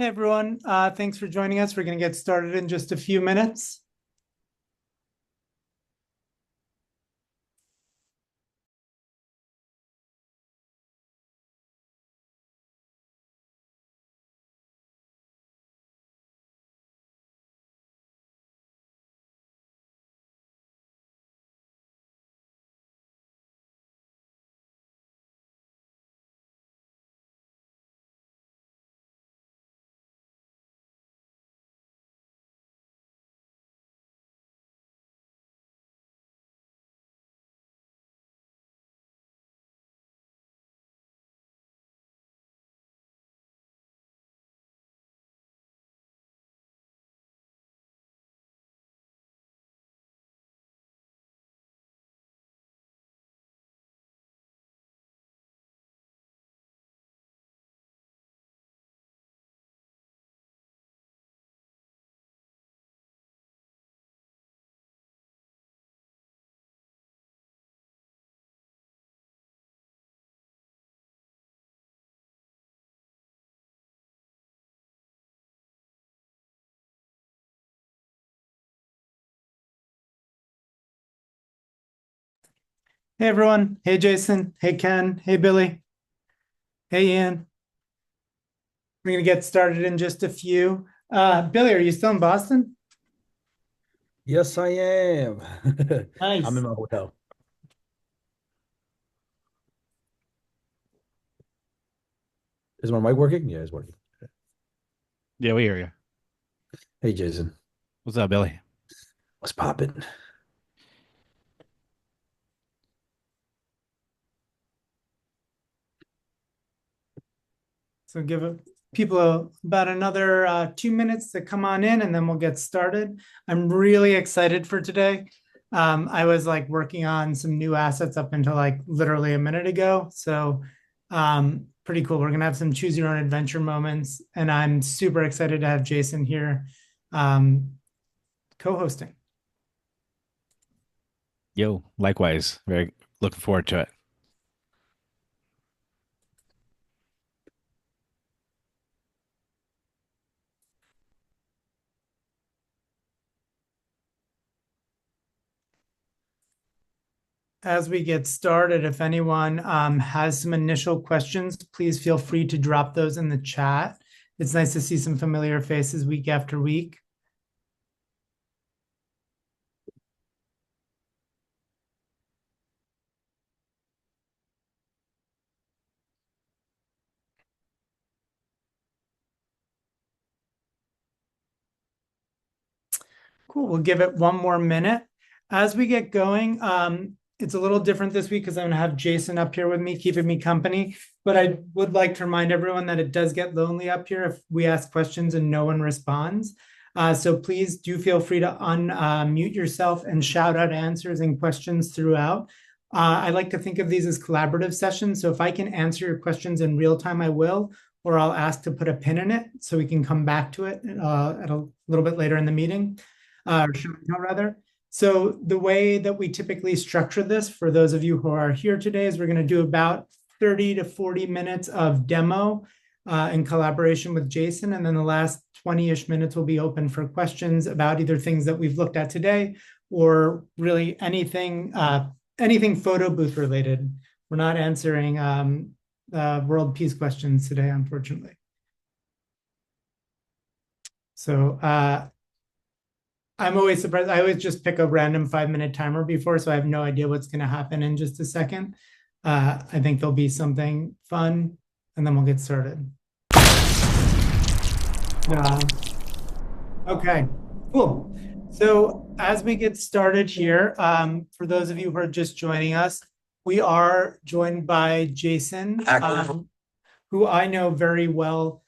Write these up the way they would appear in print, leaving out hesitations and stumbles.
Hey everyone, thanks for joining us. We're going to get started in just a few minutes. Hey everyone. Hey Jason. Hey Ken. Hey Billy. Hey Ian. We're going to get started in just a few. Billy, are you still in Boston? Yes, I am. I'm in Nice. my hotel. Is my mic working? Yeah, it's working. Yeah, we hear you. Hey, Jason. What's up, Billy? What's popping? So people about another 2 minutes to come on in and then we'll get started. I'm really excited for today. I was like working on some new assets up until like literally a minute ago. So pretty cool. We're gonna have some choose your own adventure moments, and I'm super excited to have Jason here um, co-hosting. Yo, likewise. Very looking forward to it. As we get started, if anyone has some initial questions, please feel free to drop those in the chat. It's nice to see some familiar faces week after week. Cool. We'll give it one more minute. As we get going, it's a little different this week because I'm going to have Jason up here with me, keeping me company. But I would like to remind everyone that it does get lonely up here if we ask questions and no one responds. So please do feel free to unmute yourself and shout out answers and questions throughout. I like to think of these as collaborative sessions. So if I can answer your questions in real time, I will, or I'll ask to put a pin in it so we can come back to it at a little bit later in the meeting, or show and tell rather. So the way that we typically structure this for those of you who are here today is we're going to do about 30 to 40 minutes of demo in collaboration with Jason. And then the last 20-ish minutes will be open for questions about either things that we've looked at today or really anything photo booth related. We're not answering world peace questions today, unfortunately. So I'm always surprised. I always just pick a random 5-minute timer before, so I have no idea what's going to happen in just a second. I think there'll be something fun, and then we'll get started. Okay, cool. So as we get started here, for those of you who are just joining us, we are joined by Jason, who I know very well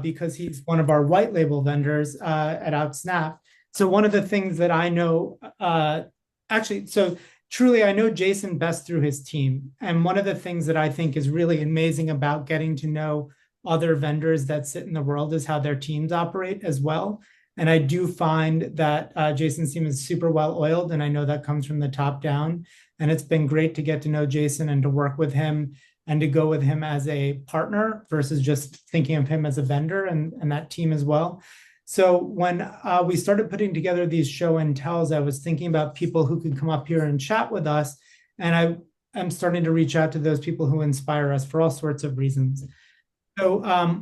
because he's one of our white label vendors at OutSnap. So one of the things that I know, so truly I know Jason best through his team. And one of the things that I think is really amazing about getting to know other vendors that sit in the world is how their teams operate as well. And I do find that Jason's team is super well oiled, and I know that comes from the top down. And it's been great to get to know Jason and to work with him and to go with him as a partner versus just thinking of him as a vendor and that team as well. So when we started putting together these show and tells, I was thinking about people who could come up here and chat with us. And I am starting to reach out to those people who inspire us for all sorts of reasons. So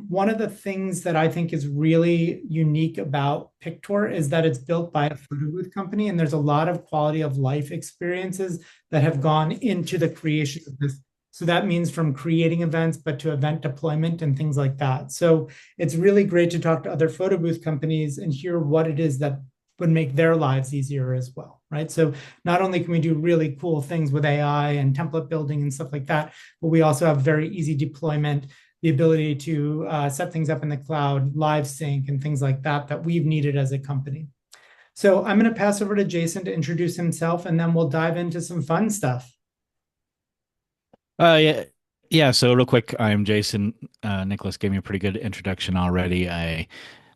one of the things that I think is really unique about Pictor is that it's built by a photo booth company, and there's a lot of quality of life experiences that have gone into the creation of this. So that means from creating events, but to event deployment and things like that. So it's really great to talk to other photo booth companies and hear what it is that would make their lives easier as well, right? So not only can we do really cool things with AI and template building and stuff like that, but we also have very easy deployment, the ability to set things up in the cloud, live sync, and things like that that we've needed as a company. So I'm going to pass over to Jason to introduce himself, and then we'll dive into some fun stuff. Yeah. So real quick, I'm Jason. Nicholas gave me a pretty good introduction already. I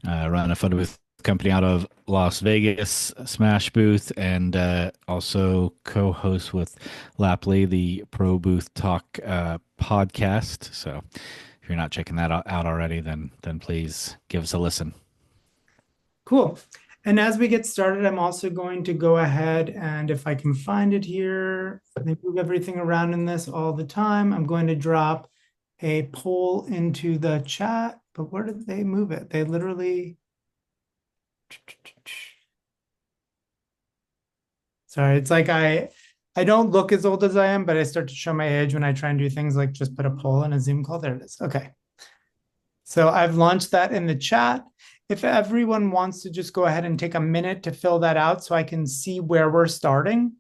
run a photo booth company out of Las Vegas, Smash Booth, and also co-host with Lapley, the ProBooth Talk podcast. So if you're not checking that out already, then please give us a listen. Cool. And as we get started, I'm also going to go ahead and if I can find it here, they move everything around in this all the time. I'm going to drop a poll into the chat, but where did they move it? They literally, sorry, it's like I don't look as old as I am, but I start to show my age when I try and do things like just put a poll in a Zoom call. There it is. Okay. So I've launched that in the chat. If everyone wants to just go ahead and take a minute to fill that out so I can see where we're starting.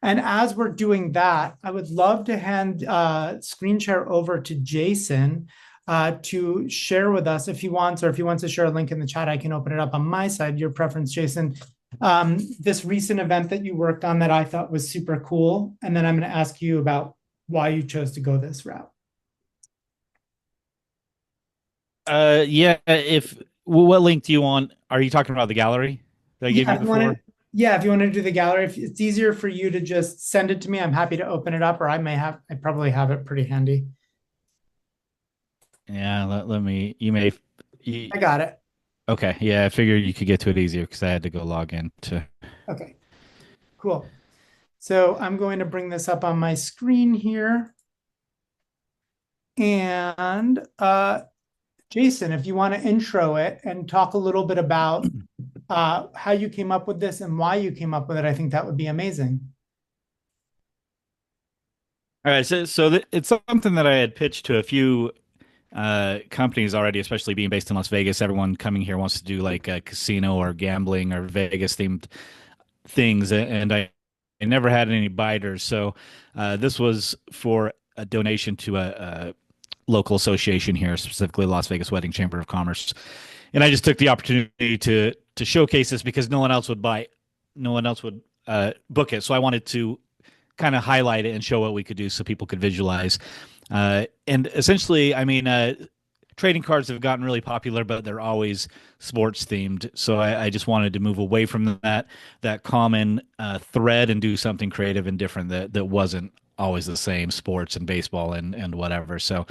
And as we're doing that, I would love to hand screen share over to Jason to share with us if he wants, or if he wants to share a link in the chat, I can open it up on my side, your preference, Jason. This recent event that you worked on that I thought was super cool. And then I'm going to ask you about why you chose to go this route. What link do you want? Are you talking about the gallery that I gave you before? If you want to do the gallery, if it's easier for you to just send it to me, I'm happy to open it up, or I probably have it pretty handy. Yeah, I got it. Okay. Yeah, I figured you could get to it easier because I had to go log in to. Okay, cool. So I'm going to bring this up on my screen here. And Jason, if you want to intro it and talk a little bit about how you came up with this and why you came up with it, I think that would be amazing. All right, so it's something that I had pitched to a few companies already, especially being based in Las Vegas. Everyone coming here wants to do like a casino or gambling or Vegas themed things, and I never had any biters. So this was for a donation to a local association here, specifically Las Vegas Wedding Chamber of Commerce. And I just took the opportunity to showcase this because no one else would book it. So I wanted to kind of highlight it and show what we could do so people could visualize. And essentially, I mean, trading cards have gotten really popular, but they're always sports themed. So I just wanted to move away from that common thread and do something creative and different that wasn't always the same, sports and baseball and whatever. So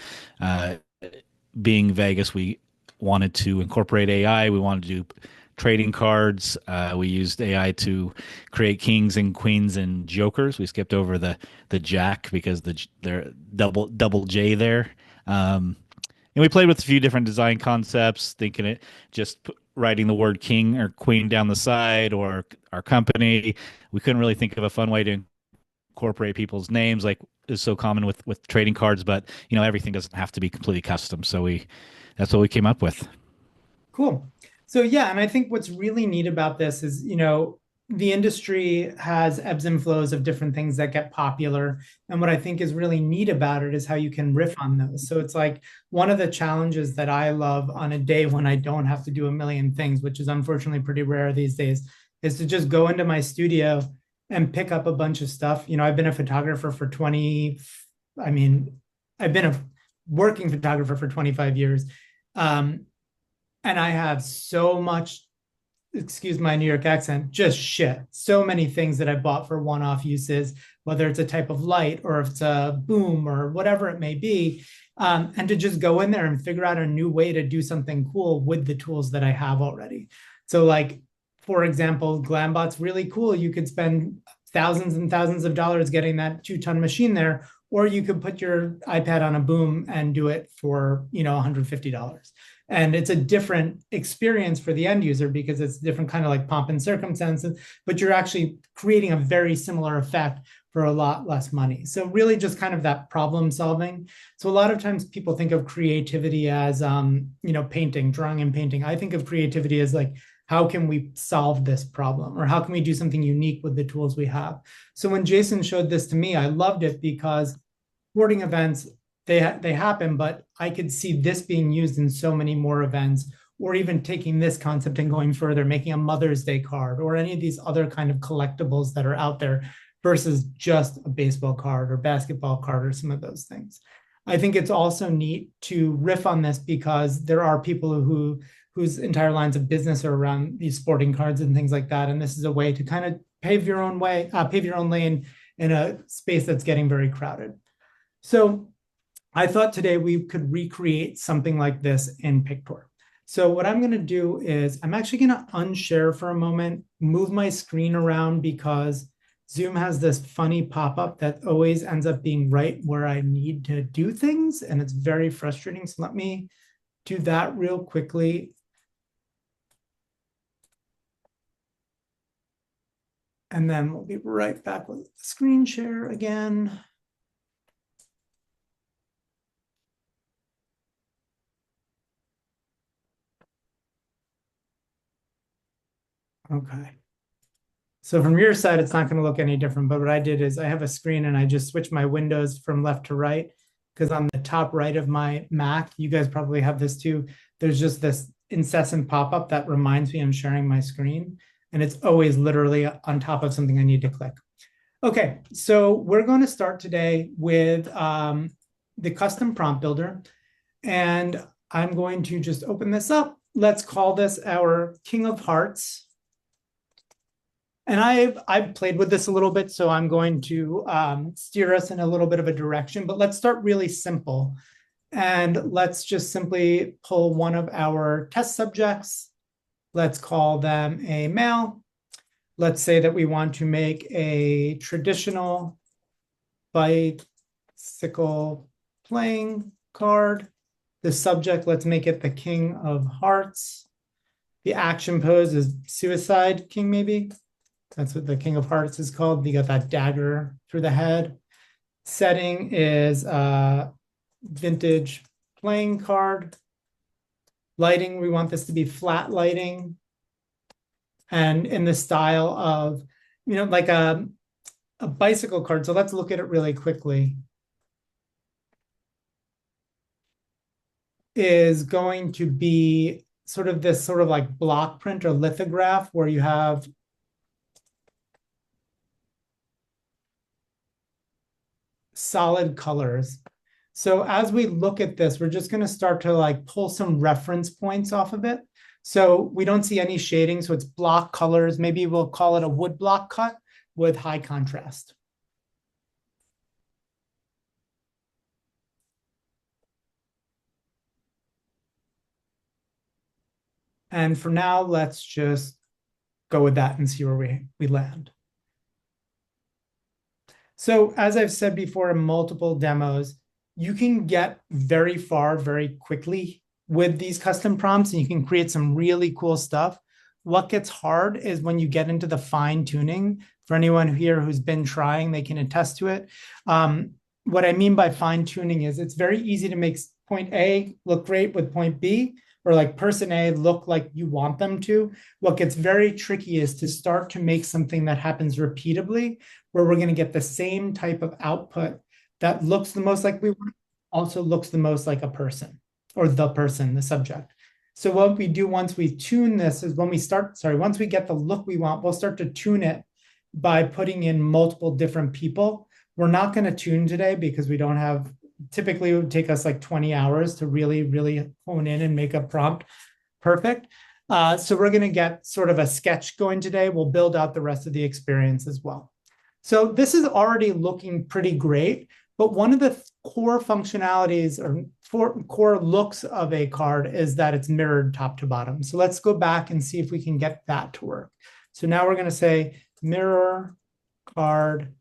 being Vegas, we wanted to incorporate AI. We wanted to do trading cards. We used AI to create kings and queens and jokers. We skipped over the jack because they're double J there. And we played with a few different design concepts, thinking it just writing the word king or queen down the side or our company. We couldn't really think of a fun way to incorporate people's names like is so common with trading cards, but everything doesn't have to be completely custom. So that's what we came up with. Cool. So yeah, and I think what's really neat about this is, the industry has ebbs and flows of different things that get popular. And what I think is really neat about it is how you can riff on those. So it's like one of the challenges that I love on a day when I don't have to do a million things, which is unfortunately pretty rare these days, is to just go into my studio and pick up a bunch of stuff. I've been a photographer for I've been a working photographer for 25 years. And I have so much excuse my New York accent, just shit. So many things that I bought for one-off uses, whether it's a type of light or if it's a boom or whatever it may be. And to just go in there and figure out a new way to do something cool with the tools that I have already. So like, for example, GlamBot's really cool. You could spend thousands and thousands of dollars getting that 2-ton machine there, or you could put your iPad on a boom and do it for, $150. And it's a different experience for the end user because it's different kind of like pomp and circumstances, but you're actually creating a very similar effect for a lot less money. So really just kind of that problem solving. So a lot of times people think of creativity as, painting, drawing and painting. I think of creativity as like, how can we solve this problem? Or how can we do something unique with the tools we have? So when Jason showed this to me, I loved it because sporting events, they happen, but I could see this being used in so many more events, or even taking this concept and going further, making a Mother's Day card or any of these other kind of collectibles that are out there versus just a baseball card or basketball card or some of those things. I think it's also neat to riff on this because there are people whose entire lines of business are around these sporting cards and things like that. And this is a way to kind of pave your own lane in a space that's getting very crowded. So I thought today we could recreate something like this in Pictor. So what I'm going to do is I'm actually going to unshare for a moment, move my screen around because Zoom has this funny pop-up that always ends up being right where I need to do things. And it's very frustrating. So let me do that real quickly. And then we'll be right back with the screen share again. Okay. So from your side, it's not going to look any different, but what I did is I have a screen and I just switched my windows from left to right because on the top right of my Mac, you guys probably have this too. There's just this incessant pop-up that reminds me I'm sharing my screen. And it's always literally on top of something I need to click. Okay, so we're going to start today with the custom prompt builder. And I'm going to just open this up. Let's call this our King of Hearts. And I've played with this a little bit, so I'm going to steer us in a little bit of a direction, but let's start really simple. And let's just simply pull one of our test subjects. Let's call them a male. Let's say that we want to make a traditional bicycle playing card. The subject, let's make it the King of Hearts. The action pose is Suicide King, maybe. That's what the King of Hearts is called. You got that dagger through the head. Setting is vintage playing card. Lighting, we want this to be flat lighting. And in the style of, like a bicycle card. So let's look at it really quickly. Is going to be sort of this sort of like block print or lithograph where you have solid colors. So as we look at this, we're just going to start to like pull some reference points off of it. So we don't see any shading. So it's block colors. Maybe we'll call it a wood block cut with high contrast. And for now, let's just go with that and see where we land. So as I've said before in multiple demos, you can get very far very quickly with these custom prompts and you can create some really cool stuff. What gets hard is when you get into the fine tuning. For anyone here who's been trying, they can attest to it. What I mean by fine tuning is it's very easy to make point A look great with point B, or like person A look like you want them to. What gets very tricky is to start to make something that happens repeatably, where we're going to get the same type of output that looks the most like we want, also looks the most like a person or the person, the subject. So what we do once we tune this is once we get the look we want, we'll start to tune it by putting in multiple different people. We're not going to tune today because we don't have, typically it would take us like 20 hours to really, really hone in and make a prompt perfect. So we're going to get sort of a sketch going today. We'll build out the rest of the experience as well. So this is already looking pretty great, but one of the core functionalities or core looks of a card is that it's mirrored top to bottom. So let's go back and see if we can get that to work. So now we're going to say mirror card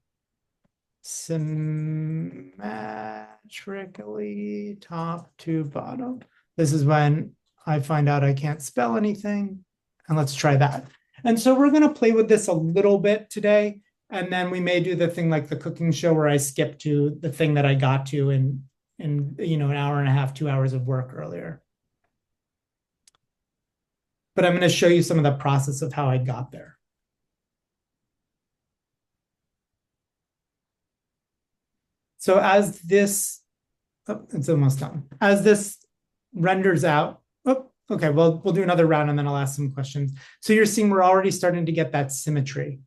symmetrically top to bottom. This is when I find out I can't spell anything. And let's try that. And so we're going to play with this a little bit today. And then we may do the thing like the cooking show where I skip to the thing that I got to in an hour and a half, 2 hours of work earlier. But I'm going to show you some of the process of how I got there. So as this, it's almost done. As this renders out, okay, well, we'll do another round and then I'll ask some questions. So you're seeing we're already starting to get that symmetry.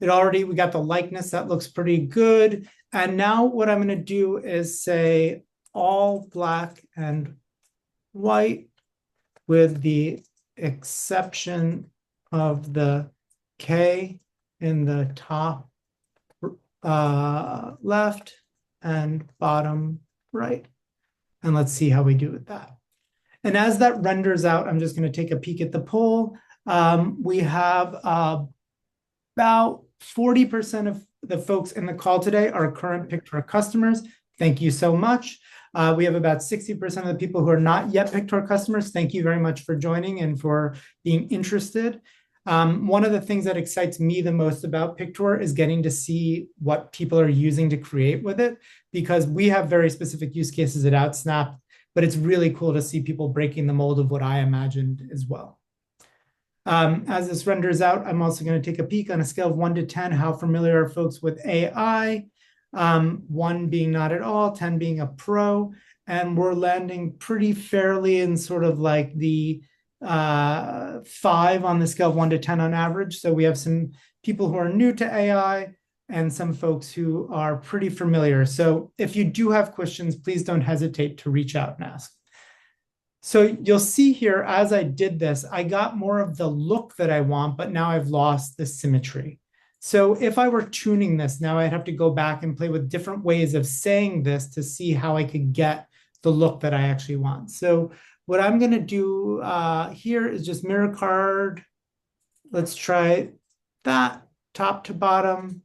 We got the likeness, that looks pretty good. And now what I'm going to do is say all black and white with the exception of the K in the top left and bottom right. And let's see how we do with that. And as that renders out, I'm just going to take a peek at the poll. We have about 40% of the folks in the call today are current Pictor customers. Thank you so much. We have about 60% of the people who are not yet Pictor customers. Thank you very much for joining and for being interested. One of the things that excites me the most about Pictor is getting to see what people are using to create with it, because we have very specific use cases at OutSnap, but it's really cool to see people breaking the mold of what I imagined as well. As this renders out, I'm also going to take a peek on a scale of 1 to 10, how familiar are folks with AI, 1 being not at all, 10 being a pro, and we're landing pretty fairly in sort of like the 5 on the scale of 1 to 10 on average. So we have some people who are new to AI and some folks who are pretty familiar. So if you do have questions, please don't hesitate to reach out and ask. So you'll see here, as I did this, I got more of the look that I want, but now I've lost the symmetry. So if I were tuning this, now I'd have to go back and play with different ways of saying this to see how I could get the look that I actually want. So what I'm going to do here is just mirror card. Let's try that top to bottom,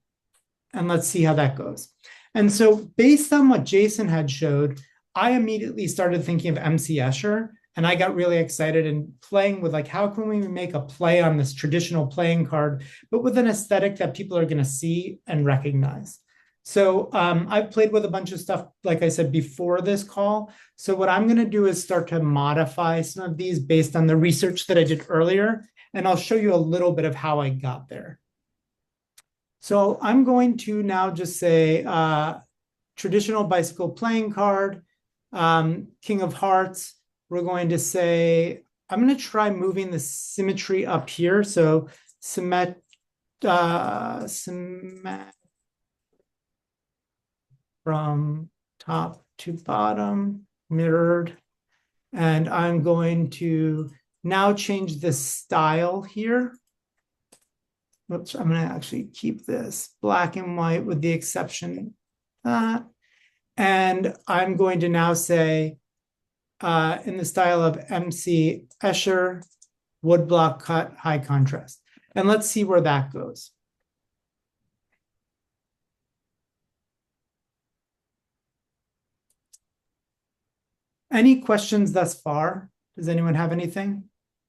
and let's see how that goes. And so based on what Jason had showed, I immediately started thinking of MC Escher, and I got really excited and playing with like, how can we make a play on this traditional playing card, but with an aesthetic that people are going to see and recognize. So I've played with a bunch of stuff, like I said, before this call. So what I'm going to do is start to modify some of these based on the research that I did earlier, and I'll show you a little bit of how I got there. So I'm going to now just say traditional bicycle playing card, King of Hearts. We're going to say, I'm going to try moving the symmetry up here. So symmet from top to bottom, mirrored. And I'm going to now change the style here. Oops, I'm going to actually keep this black and white with the exception of that. And I'm going to now say, in the style of MC Escher, woodblock cut, high contrast. And let's see where that goes. Any questions thus far? Does anyone have anything?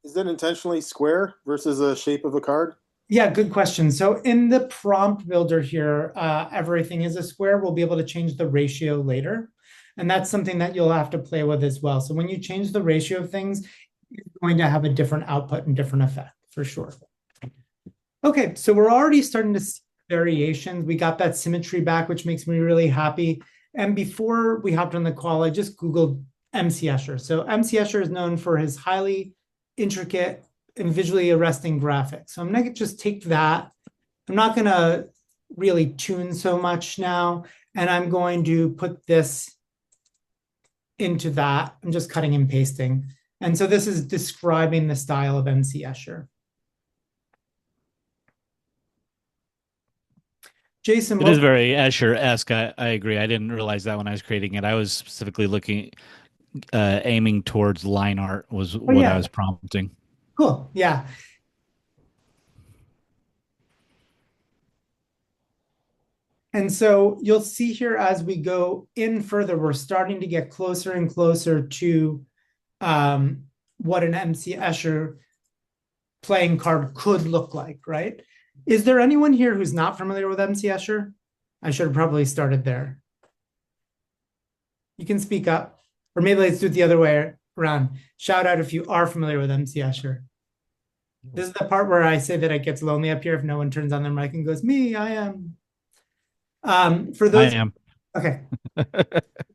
Is that intentionally square versus a shape of a card? Yeah, good question. So in the prompt builder here, everything is a square. We'll be able to change the ratio later. And that's something that you'll have to play with as well. So when you change the ratio of things, you're going to have a different output and different effect for sure. Okay, so we're already starting to see variations. We got that symmetry back, which makes me really happy. And before we hopped on the call, I just Googled MC Escher. So MC Escher is known for his highly intricate and visually arresting graphics. So I'm going to just take that. I'm not going to really tune so much now. And I'm going to put this into that. I'm just cutting and pasting. And so this is describing the style of MC Escher. Jason, it is very Escher-esque. I agree. I didn't realize that when I was creating it. I was specifically looking, aiming towards line art was what I was prompting. Cool. Yeah. And so you'll see here as we go in further, we're starting to get closer and closer to what an MC Escher playing card could look like, right? Is there anyone here who's not familiar with MC Escher? I should have probably started there. You can speak up, or maybe let's do it the other way around. Shout out if you are familiar with MC Escher. This is the part where I say that it gets lonely up here if no one turns on their mic and goes, me, I am. For those, I am. Okay.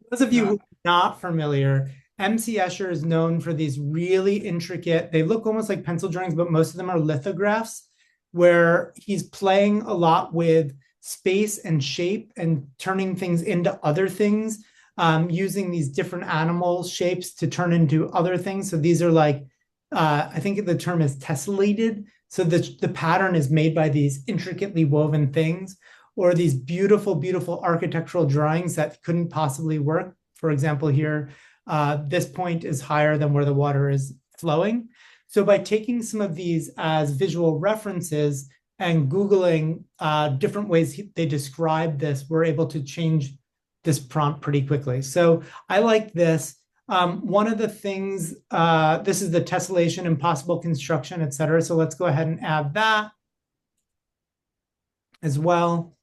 Those of you who are not familiar, MC Escher is known for these really intricate, they look almost like pencil drawings, but most of them are lithographs, where he's playing a lot with space and shape and turning things into other things, using these different animal shapes to turn into other things. So these are like, I think the term is tessellated. So the pattern is made by these intricately woven things, or these beautiful, beautiful architectural drawings that couldn't possibly work. For example, here, this point is higher than where the water is flowing. So by taking some of these as visual references and Googling different ways they describe this, we're able to change this prompt pretty quickly. So I like this. One of the things, this is the tessellation, impossible construction, et cetera. So let's go ahead and add that as well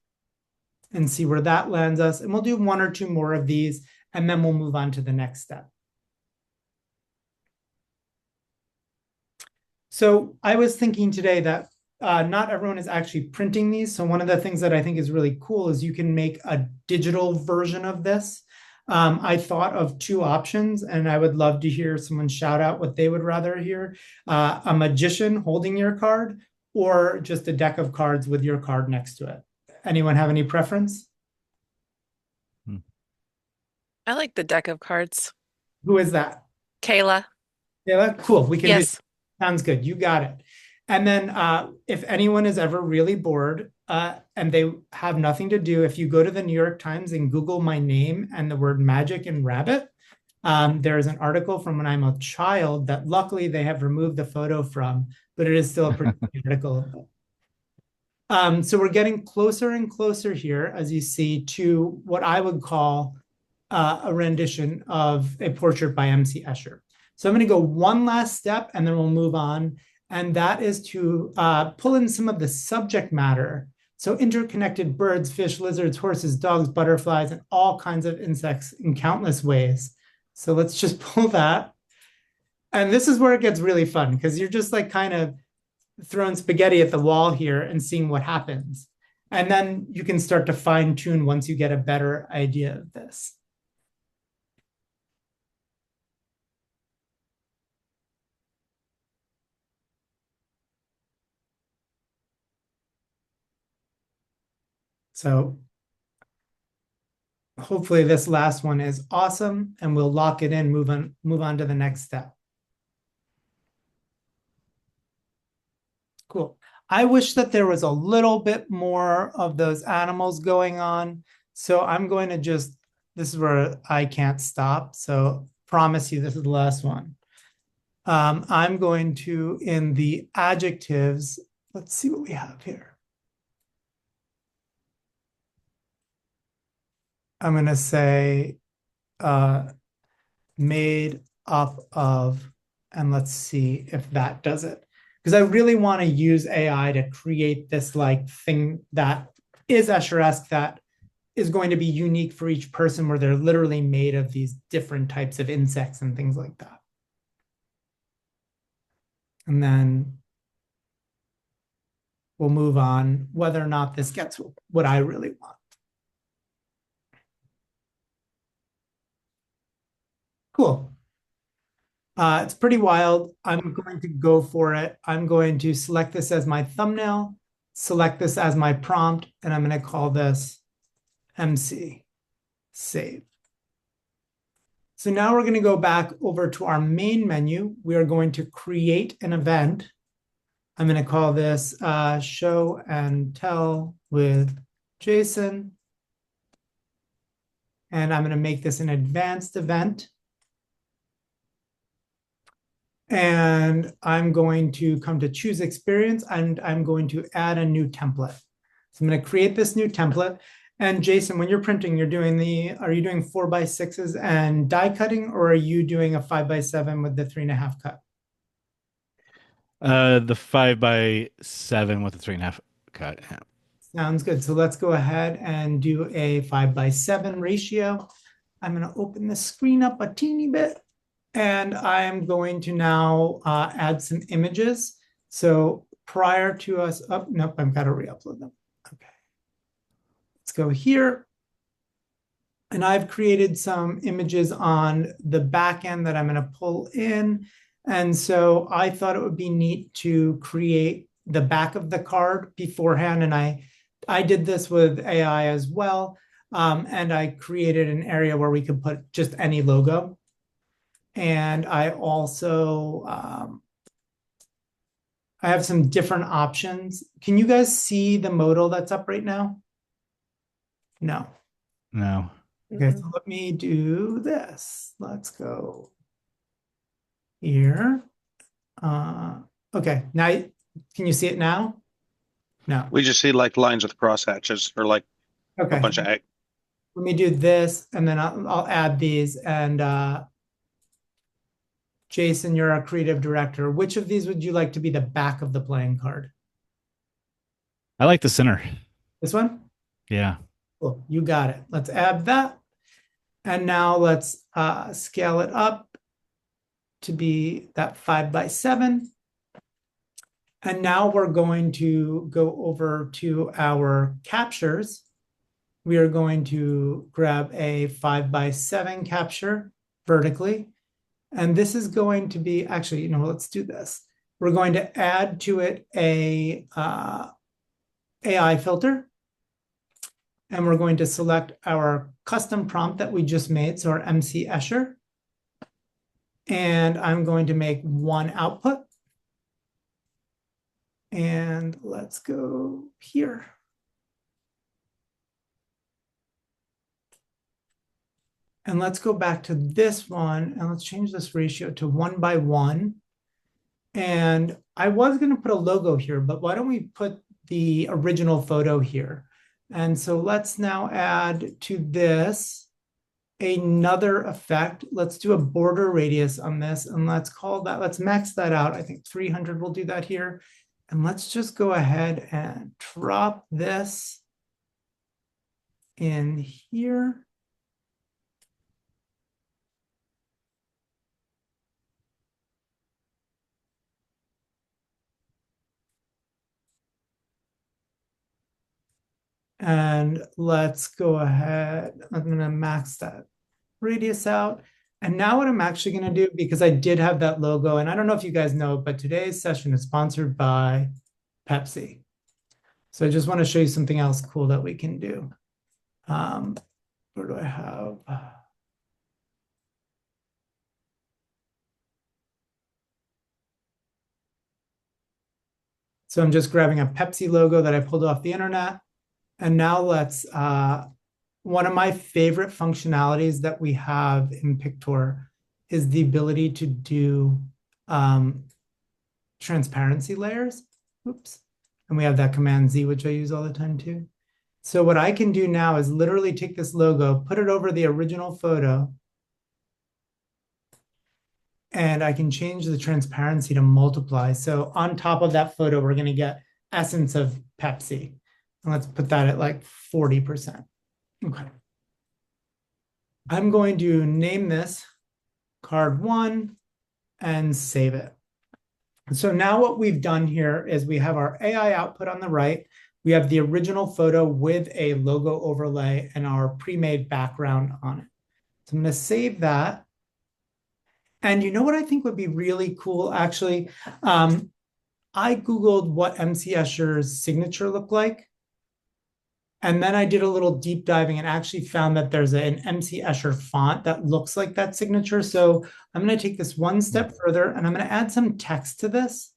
and see where that lands us. And we'll do one or two more of these, and then we'll move on to the next step. So I was thinking today that not everyone is actually printing these. So one of the things that I think is really cool is you can make a digital version of this. I thought of two options, and I would love to hear someone shout out what they would rather hear. A magician holding your card, or just a deck of cards with your card next to it. Anyone have any preference? I like the deck of cards. Who is that? Kayla. Kayla? Cool. We can Yes. Sounds good. You got it. And then if anyone is ever really bored and they have nothing to do, if you go to the New York Times and Google my name and the word magic and rabbit, there is an article from when I'm a child that luckily they have removed the photo from, but it is still a pretty good article. So we're getting closer and closer here, as you see, to what I would call a rendition of a portrait by MC Escher. So I'm going to go one last step and then we'll move on. And that is to pull in some of the subject matter. So interconnected birds, fish, lizards, horses, dogs, butterflies, and all kinds of insects in countless ways. So let's just pull that. And this is where it gets really fun, because you're just like kind of throwing spaghetti at the wall here and seeing what happens. And then you can start to fine tune once you get a better idea of this. So hopefully this last one is awesome, and we'll lock it in, move on to the next step. Cool. I wish that there was a little bit more of those animals going on. So I'm going to just, this is where I can't stop. So promise you this is the last one. I'm going to, in the adjectives, let's see what we have here. I'm going to say made up of, and let's see if that does it. Because I really want to use AI to create this like thing that is Escher-esque, that is going to be unique for each person, where they're literally made of these different types of insects and things like that. And then we'll move on, whether or not this gets what I really want. Cool. It's pretty wild. I'm going to go for it. I'm going to select this as my thumbnail, select this as my prompt, and I'm going to call this MC Save. So now we're going to go back over to our main menu. We are going to create an event. I'm going to call this Show and Tell with Jason. And I'm going to make this an advanced event. And I'm going to come to choose experience, and I'm going to add a new template. So I'm going to create this new template. And Jason, when you're printing, are you doing 4x6s and die cutting, or are you doing a 5x7 with the 3.5 cut? The 5x7 with the 3.5 cut. Yeah. Sounds good. So let's go ahead and do a 5x7 ratio. I'm going to open the screen up a teeny bit, and I'm going to now add some images. So prior to us, oh, nope, I've got to re-upload them. Okay. Let's go here. And I've created some images on the back end that I'm going to pull in. And so I thought it would be neat to create the back of the card beforehand. And I did this with AI as well. And I created an area where we could put just any logo. And I also, I have some different options. Can you guys see the modal that's up right now? No. No. Okay, so let me do this. Let's go here. Okay, now can you see it now? No. We just see like lines with crosshatches or like Okay. a bunch of egg. Let me do this, and then I'll add these. And Jason, you're our creative director. Which of these would you like to be the back of the playing card? I like the center. This one? Yeah. Cool, you got it. Let's add that. And now let's scale it up to be that 5x7. And now we're going to go over to our captures. We are going to grab a 5x7 capture vertically. And this is going to be, actually, let's do this. We're going to add to it a AI filter. And we're going to select our custom prompt that we just made, so our MC Escher. And I'm going to make one output. And let's go here. And let's go back to this one, and let's change this ratio to 1:1. And I was going to put a logo here, but why don't we put the original photo here? And so let's now add to this another effect. Let's do a border radius on this, and let's max that out. I think 300 will do that here. And let's just go ahead and drop this in here. And let's go ahead. I'm going to max that radius out. And now what I'm actually going to do, because I did have that logo, and I don't know if you guys know, but today's session is sponsored by Pepsi. So I just want to show you something else cool that we can do. Where do I have? So I'm just grabbing a Pepsi logo that I pulled off the internet. And now let's, one of my favorite functionalities that we have in Pictor is the ability to do transparency layers. Oops. And we have that Command Z, which I use all the time too. So what I can do now is literally take this logo, put it over the original photo, and I can change the transparency to multiply. So on top of that photo, we're going to get essence of Pepsi. And let's put that at like 40%. Okay. I'm going to name this card 1 and save it. So now what we've done here is we have our AI output on the right. We have the original photo with a logo overlay and our pre-made background on it. So I'm going to save that. And you know what I think would be really cool, actually? I Googled what MC Escher's signature looked like. And then I did a little deep diving and actually found that there's an MC Escher font that looks like that signature. So I'm going to take this one step further and I'm going to add some text to this.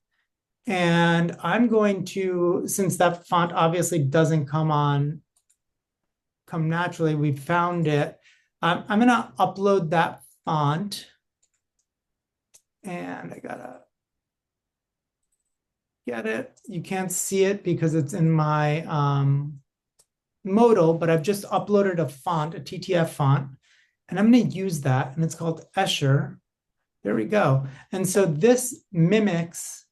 And I'm going to, since that font obviously doesn't come naturally, we found it. I'm going to upload that font. And I gotta get it. You can't see it because it's in my modal, but I've just uploaded a font, a TTF font, and I'm going to use that, and it's called Escher. There we go. And so this mimics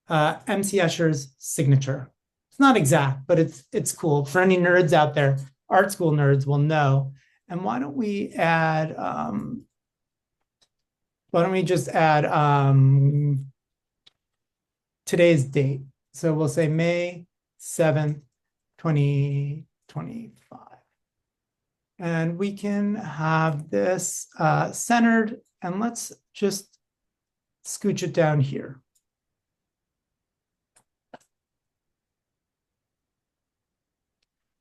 MC Escher's signature. It's not exact, but it's cool. For any nerds out there, art school nerds will know. And why don't we add, just add today's date. So we'll say May 7th, 2025. And we can have this centered, and let's just scooch it down here.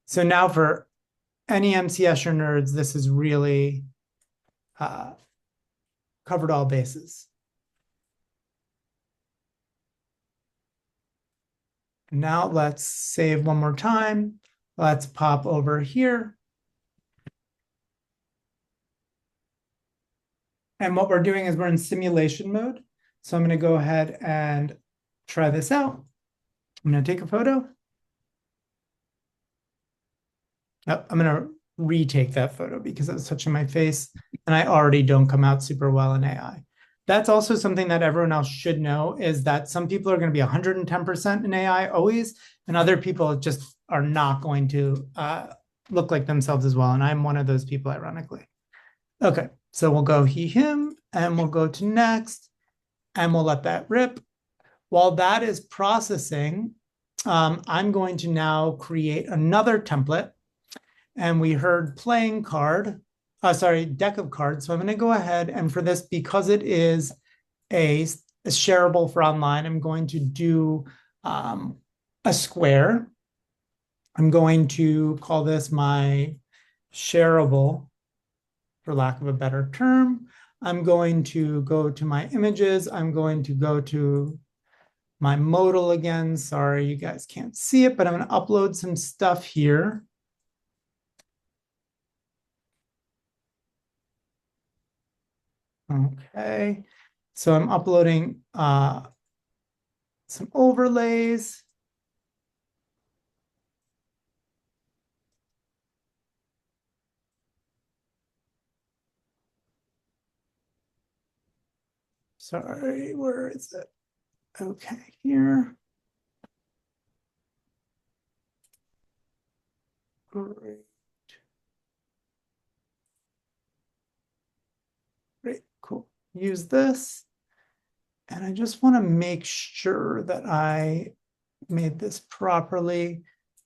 So now for any MC Escher nerds, this is really covered all bases. Now let's save one more time. Let's pop over here. And what we're doing is we're in simulation mode. So I'm going to go ahead and try this out. I'm going to take a photo. Oh, I'm going to retake that photo because it was touching my face and I already don't come out super well in AI. That's also something that everyone else should know, is that some people are going to be 110% in AI always, and other people just are not going to look like themselves as well. And I'm one of those people, ironically. Okay, so we'll go he, him, and we'll go to next, and we'll let that rip. While that is processing, I'm going to now create another template. And we heard playing card. Deck of cards. So I'm going to go ahead, and for this, because it is a shareable for online, I'm going to do a square. I'm going to call this my shareable, for lack of a better term. I'm going to go to my images. I'm going to go to my modal again. Sorry, you guys can't see it, but I'm going to upload some stuff here. Okay, so I'm uploading some overlays. Sorry, where is it? Okay, here. Great. Great, cool. Use this. And I just want to make sure that I made this properly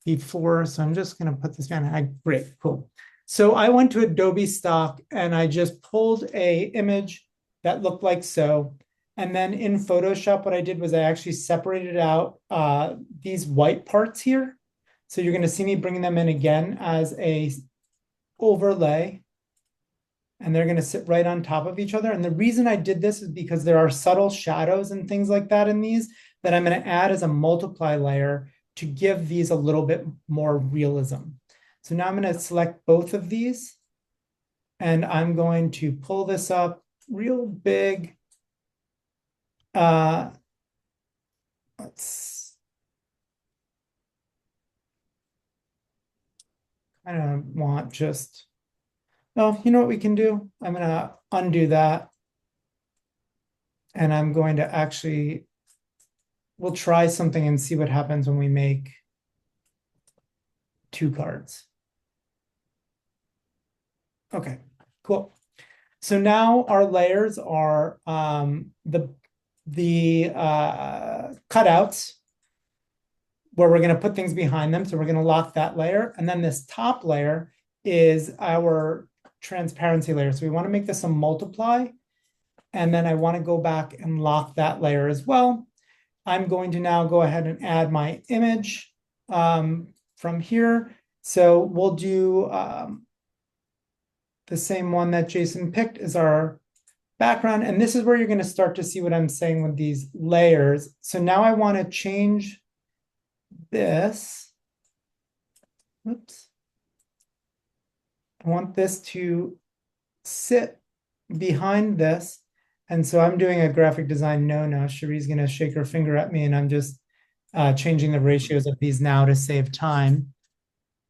before. So I'm just going to put this down. Great, cool. So I went to Adobe Stock and I just pulled a image that looked like so. And then in Photoshop, what I did was I actually separated out these white parts here. So you're going to see me bringing them in again as a overlay. And they're going to sit right on top of each other. And the reason I did this is because there are subtle shadows and things like that in these that I'm going to add as a multiply layer to give these a little bit more realism. So now I'm going to select both of these, and I'm going to pull this up real big. Let's kind of want just, oh, you know what we can do? I'm going to undo that. And I'm going to actually, we'll try something and see what happens when we make 2 cards. Okay, cool. So now our layers are the cutouts where we're going to put things behind them. So we're going to lock that layer. And then this top layer is our transparency layer. So we want to make this a multiply. And then I want to go back and lock that layer as well. I'm going to now go ahead and add my image from here. So we'll do the same one that Jason picked as our background. And this is where you're going to start to see what I'm saying with these layers. So now I want to change this. Oops. I want this to sit behind this. And so I'm doing a graphic design no-no. Cherie's going to shake her finger at me, and I'm just changing the ratios of these now to save time.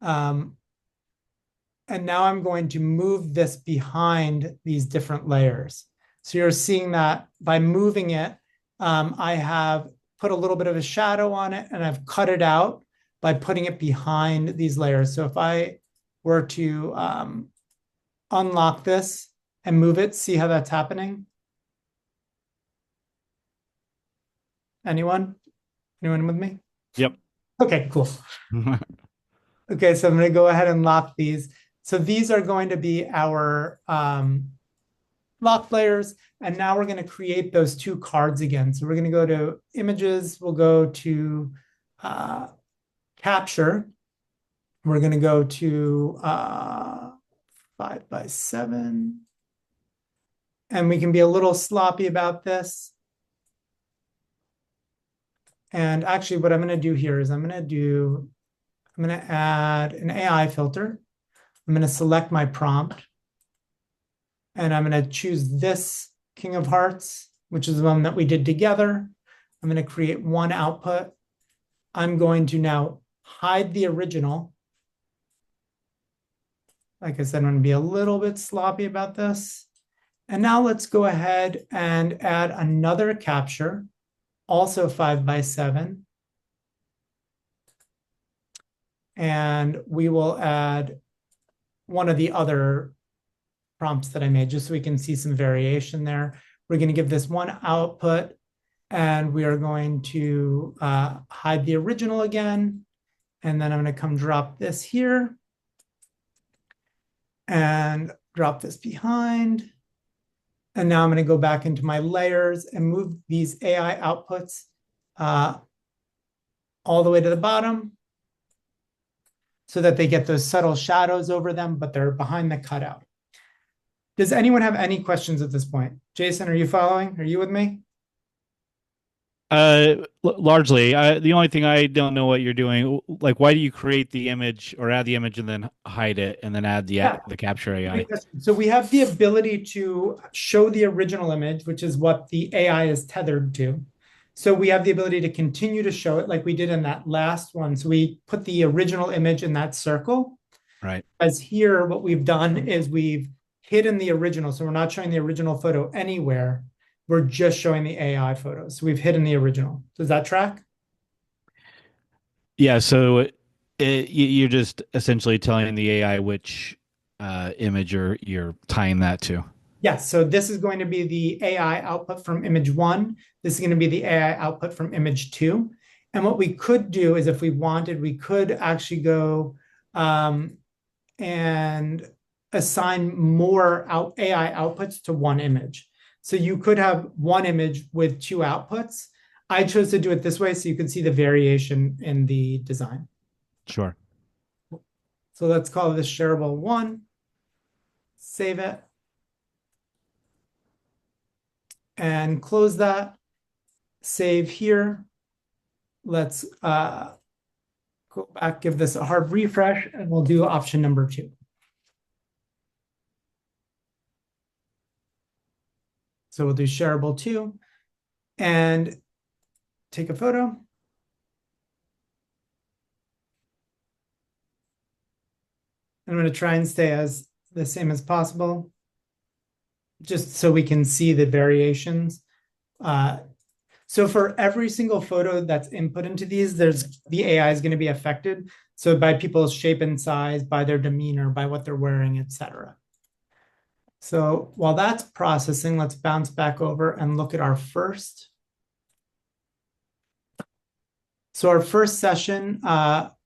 And now I'm going to move this behind these different layers. So you're seeing that by moving it, I have put a little bit of a shadow on it, and I've cut it out by putting it behind these layers. So if I were to unlock this and move it, see how that's happening? Anyone? Anyone with me? Yep. Okay, cool. Okay, so I'm going to go ahead and lock these. So these are going to be our lock layers. And now we're going to create those two cards again. So we're going to go to images. We'll go to capture. We're going to go to 5x7. And we can be a little sloppy about this. And actually what I'm going to do here is I'm going to add an AI filter. I'm going to select my prompt. And I'm going to choose this King of Hearts, which is the one that we did together. I'm going to create one output. I'm going to now hide the original. Like I said, I'm going to be a little bit sloppy about this. And now let's go ahead and add another capture, also 5x7. And we will add one of the other prompts that I made just so we can see some variation there. We're going to give this one output, and we are going to hide the original again. And then I'm going to come drop this here and drop this behind. And now I'm going to go back into my layers and move these AI outputs all the way to the bottom so that they get those subtle shadows over them, but they're behind the cutout. Does anyone have any questions at this point? Jason, are you following? Are you with me? Largely. The only thing I don't know what you're doing, like, why do you create the image or add the image and then hide it and then add the capture AI? So we have the ability to show the original image, which is what the AI is tethered to. So we have the ability to continue to show it like we did in that last one. So we put the original image in that circle. Right. As here, what we've done is we've hidden the original. So we're not showing the original photo anywhere. We're just showing the AI photos. So we've hidden the original. Does that track? Yeah. So you're just essentially telling the AI which image you're tying that to. Yes. So this is going to be the AI output from image 1. This is going to be the AI output from image 2. And what we could do is if we wanted, we could actually go and assign more AI outputs to one image. So you could have one image with two outputs. I chose to do it this way so you can see the variation in the design. Sure. So let's call this shareable 1. Save it. And close that. Save here. Let's go back, give this a hard refresh, and we'll do option number 2. So we'll do shareable 2 and take a photo. I'm going to try and stay as the same as possible, just so we can see the variations. So for every single photo that's input into these, the AI is going to be affected. So by people's shape and size, by their demeanor, by what they're wearing, etc. So while that's processing, let's bounce back over and look at our first. So our first session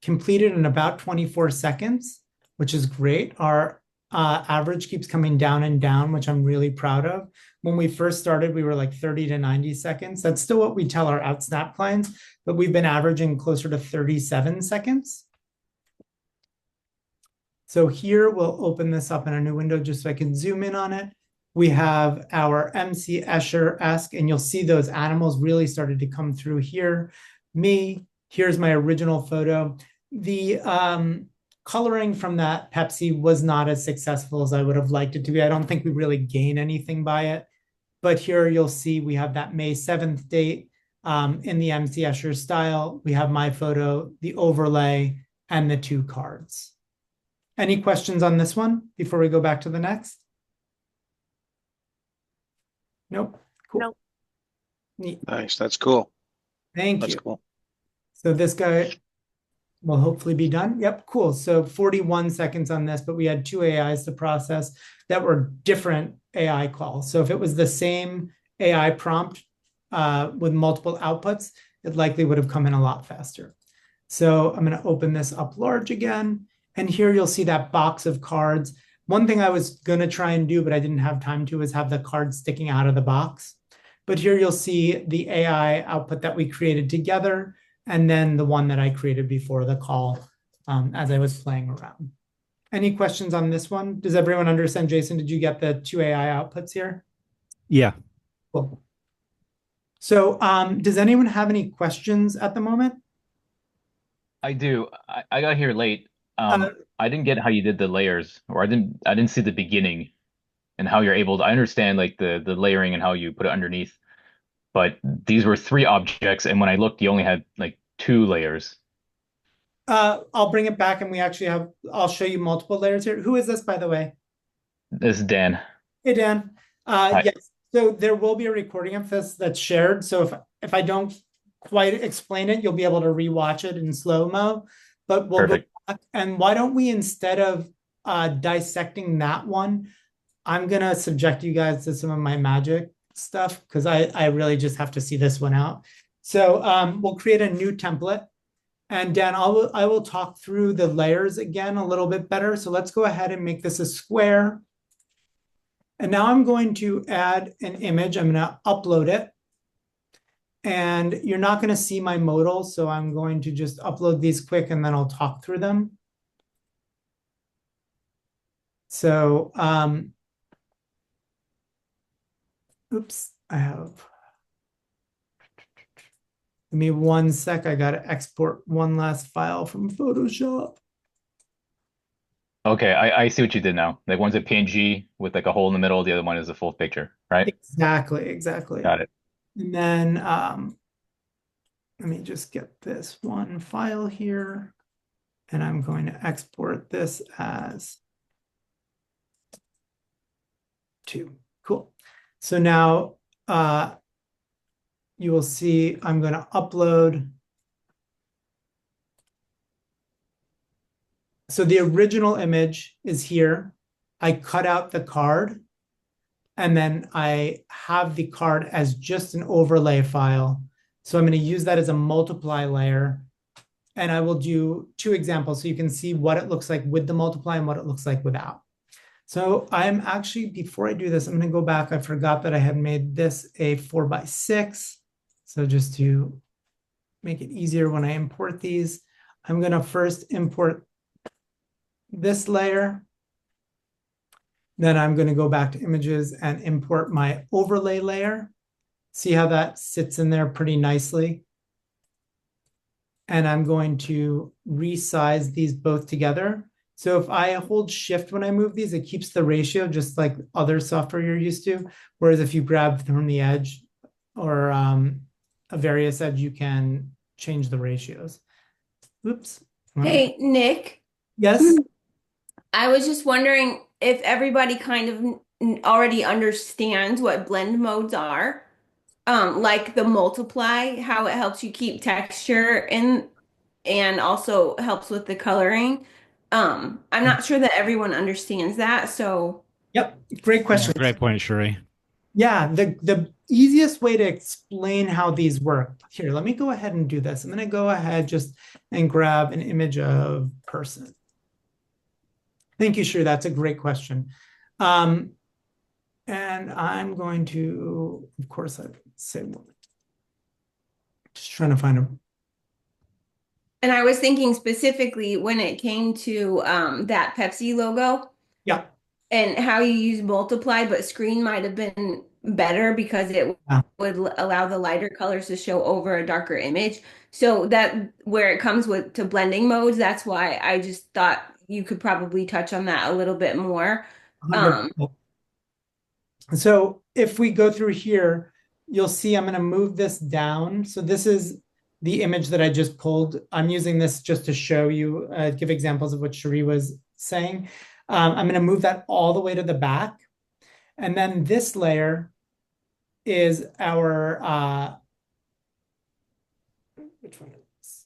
completed in about 24 seconds, which is great. Our average keeps coming down and down, which I'm really proud of. When we first started, we were like 30 to 90 seconds. That's still what we tell our outsnap clients, but we've been averaging closer to 37 seconds. So here we'll open this up in a new window just so I can zoom in on it. We have our MC Escher-esque, and you'll see those animals really started to come through here. Me, here's my original photo. The coloring from that Pepsi was not as successful as I would have liked it to be. I don't think we really gain anything by it. But here you'll see we have that May 7th date in the MC Escher style. We have my photo, the overlay, and the 2 cards. Any questions on this one before we go back to the next? Nope. Cool. Nope. Neat. Nice. That's cool. Thank That's you. cool. So this guy will hopefully be done. Yep, cool. So 41 seconds on this, but we had 2 AIs to process that were different AI calls. So if it was the same AI prompt with multiple outputs, it likely would have come in a lot faster. So I'm going to open this up large again. And here you'll see that box of cards. One thing I was going to try and do, but I didn't have time to, is have the cards sticking out of the box. But here you'll see the AI output that we created together, and then the one that I created before the call as I was playing around. Any questions on this one? Does everyone understand? Jason, did you get the 2 AI outputs here? Yeah. Cool. So does anyone have any questions at the moment? I do. I got here late. I didn't get how you did the layers, or I didn't see the beginning and how you're able to. I understand like the layering and how you put it underneath, but these were 3 objects, and when I looked, you only had like 2 layers. I'll bring it back, and I'll show you multiple layers here. Who is this, by the way? This is Dan. Hey, Dan. Hi. Yes. So there will be a recording of this that's shared. So if I don't quite explain it, you'll be able to rewatch it in slow-mo. But we'll Perfect. go back, and why don't we, instead of dissecting that one, I'm gonna subject you guys to some of my magic stuff because I really just have to see this one out. So we'll create a new template. And Dan, I will talk through the layers again a little bit better. So let's go ahead and make this a square. And now I'm going to add an image. I'm going to upload it. And you're not going to see my modal, so I'm going to just upload these quick and then I'll talk through them. So, oops, give me 1 sec. I got to export one last file from Photoshop. Okay, I see what you did now. Like one's a PNG with like a hole in the middle, the other one is a full picture, right? Exactly. Got it. And then let me just get this one file here, and I'm going to export this as 2. Cool. So now you will see I'm going to upload. So the original image is here. I cut out the card, and then I have the card as just an overlay file. So I'm going to use that as a multiply layer. And I will do 2 examples so you can see what it looks like with the multiply and what it looks like without. So I'm actually, before I do this, I'm going to go back. I forgot that I had made this a 4x6. So just to make it easier when I import these, I'm going to first import this layer. Then I'm going to go back to images and import my overlay layer. See how that sits in there pretty nicely. And I'm going to resize these both together. So if I hold shift when I move these, it keeps the ratio just like other software you're used to. Whereas if you grab from the edge or a various edge, you can change the ratios. Oops. Hey, Nick. Yes? I was just wondering if everybody kind of already understands what blend modes are, like the multiply, how it helps you keep texture in, and also helps with the coloring. I'm not sure that everyone understands that, so. Yep, great question. Yeah, great point, Shuri. Yeah, the easiest way to explain how these work. Here, let me go ahead and do this. I'm going to go ahead just and grab an image of person. Thank you, Shuri. That's a great question. And I'm going to, of course, I say one. Just trying to find a. And I was thinking specifically when it came to that Pepsi logo Yeah. and how you use multiply, but screen might have been better because it Yeah. would allow the lighter colors to show over a darker image. So that where it comes with to blending modes, that's why I just thought you could probably touch on that a little bit more. 100%. So if we go through here, you'll see I'm going to move this down. So this is the image that I just pulled. I'm using this just to show you, give examples of what Cherie was saying. I'm going to move that all the way to the back. And then this layer is our, which one is this?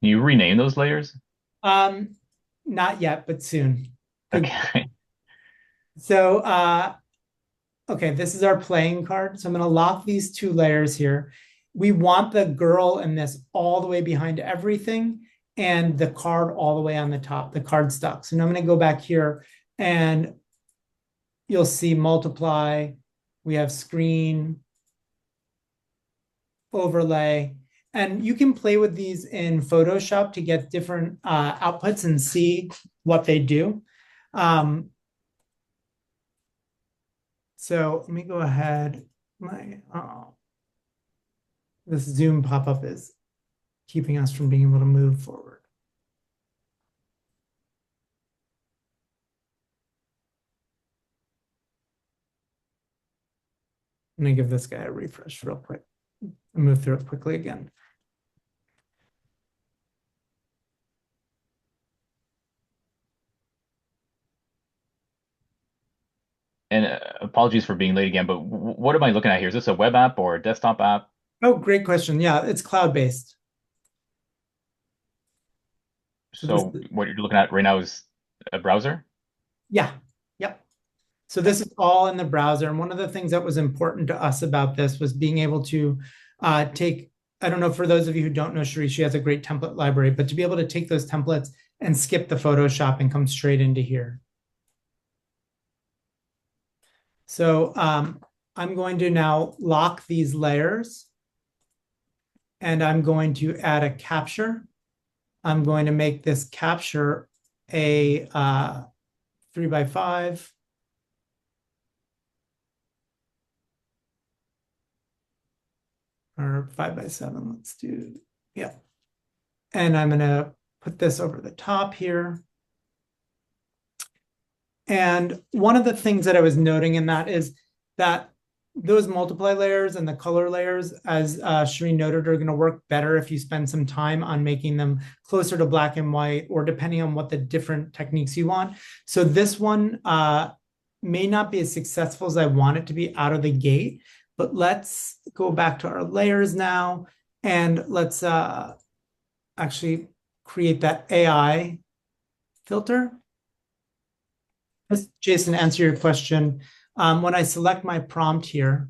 Can you rename those layers? Not yet, but soon. Okay. So, okay, this is our playing card. So I'm going to lock these two layers here. We want the girl in this all the way behind everything and the card all the way on the top, the card stuck. So now I'm going to go back here and you'll see multiply. We have screen, overlay, and you can play with these in Photoshop to get different outputs and see what they do. So let me go ahead. This zoom pop-up is keeping us from being able to move forward. I'm gonna give this guy a refresh real quick and move through it quickly again. And apologies for being late again, but what am I looking at here? Is this a web app or a desktop app? Oh, great question. Yeah, it's cloud-based. So what you're looking at right now is a browser? Yeah, yep. So this is all in the browser. And one of the things that was important to us about this was being able to take, I don't know, for those of you who don't know Cherie, she has a great template library, but to be able to take those templates and skip the Photoshop and come straight into here. So I'm going to now lock these layers and I'm going to add a capture. I'm going to make this capture a 3x5. Or 5x7, let's do, yeah. And I'm gonna put this over the top here. And one of the things that I was noting in that is that those multiply layers and the color layers, as Cherie noted, are going to work better if you spend some time on making them closer to black and white, or depending on what the different techniques you want. So this one may not be as successful as I want it to be out of the gate, but let's go back to our layers now and let's actually create that AI filter. Jason, answer your question. When I select my prompt here,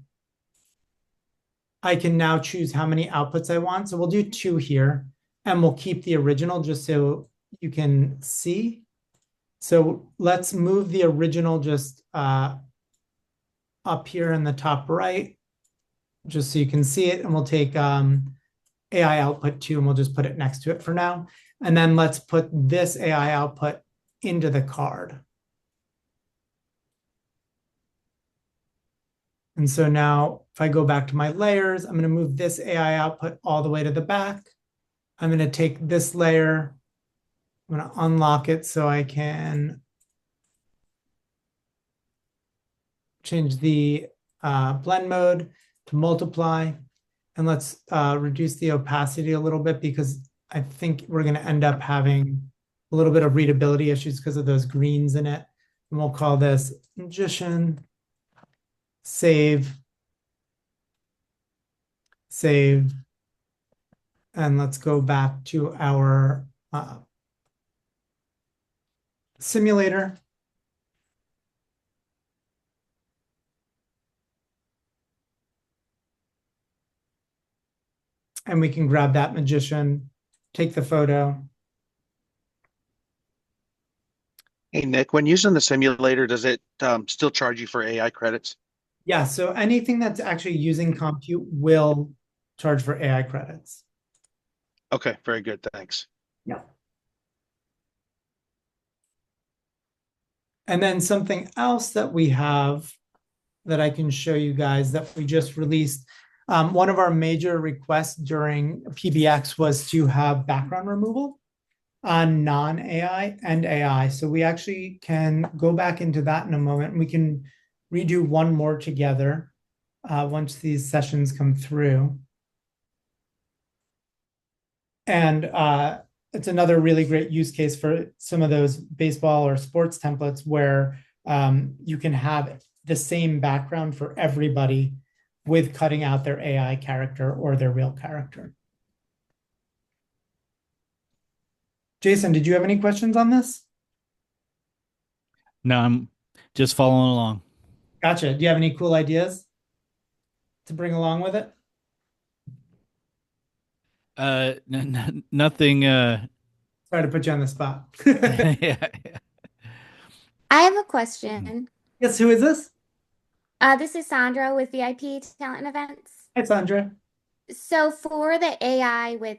I can now choose how many outputs I want. So we'll do 2 here, and we'll keep the original just so you can see. So let's move the original just up here in the top right, just so you can see it. And we'll take AI output 2, and we'll just put it next to it for now. And then let's put this AI output into the card. And so now if I go back to my layers, I'm going to move this AI output all the way to the back. I'm going to take this layer, I'm going to unlock it so I can change the blend mode to multiply. And let's reduce the opacity a little bit because I think we're going to end up having a little bit of readability issues because of those greens in it. And we'll call this magician. Save, and let's go back to our simulator. And we can grab that magician, take the photo. Hey, Nick, when using the simulator, does it still charge you for AI credits? Yeah, so anything that's actually using compute will charge for AI credits. Okay, very good. Thanks. Yeah. And then something else that we have that I can show you guys that we just released. One of our major requests during PBX was to have background removal on non-AI and AI. So we actually can go back into that in a moment. We can redo one more together once these sessions come through. And it's another really great use case for some of those baseball or sports templates where you can have the same background for everybody with cutting out their AI character or their real character. Jason, did you have any questions on this? No, I'm just following along. Gotcha. Do you have any cool ideas to bring along with it? Nothing. Sorry to put you on the spot. Yeah. I have a question. Yes, who is this? This is Sandra with VIP Talent and Events. Hi, Sandra. So for the AI with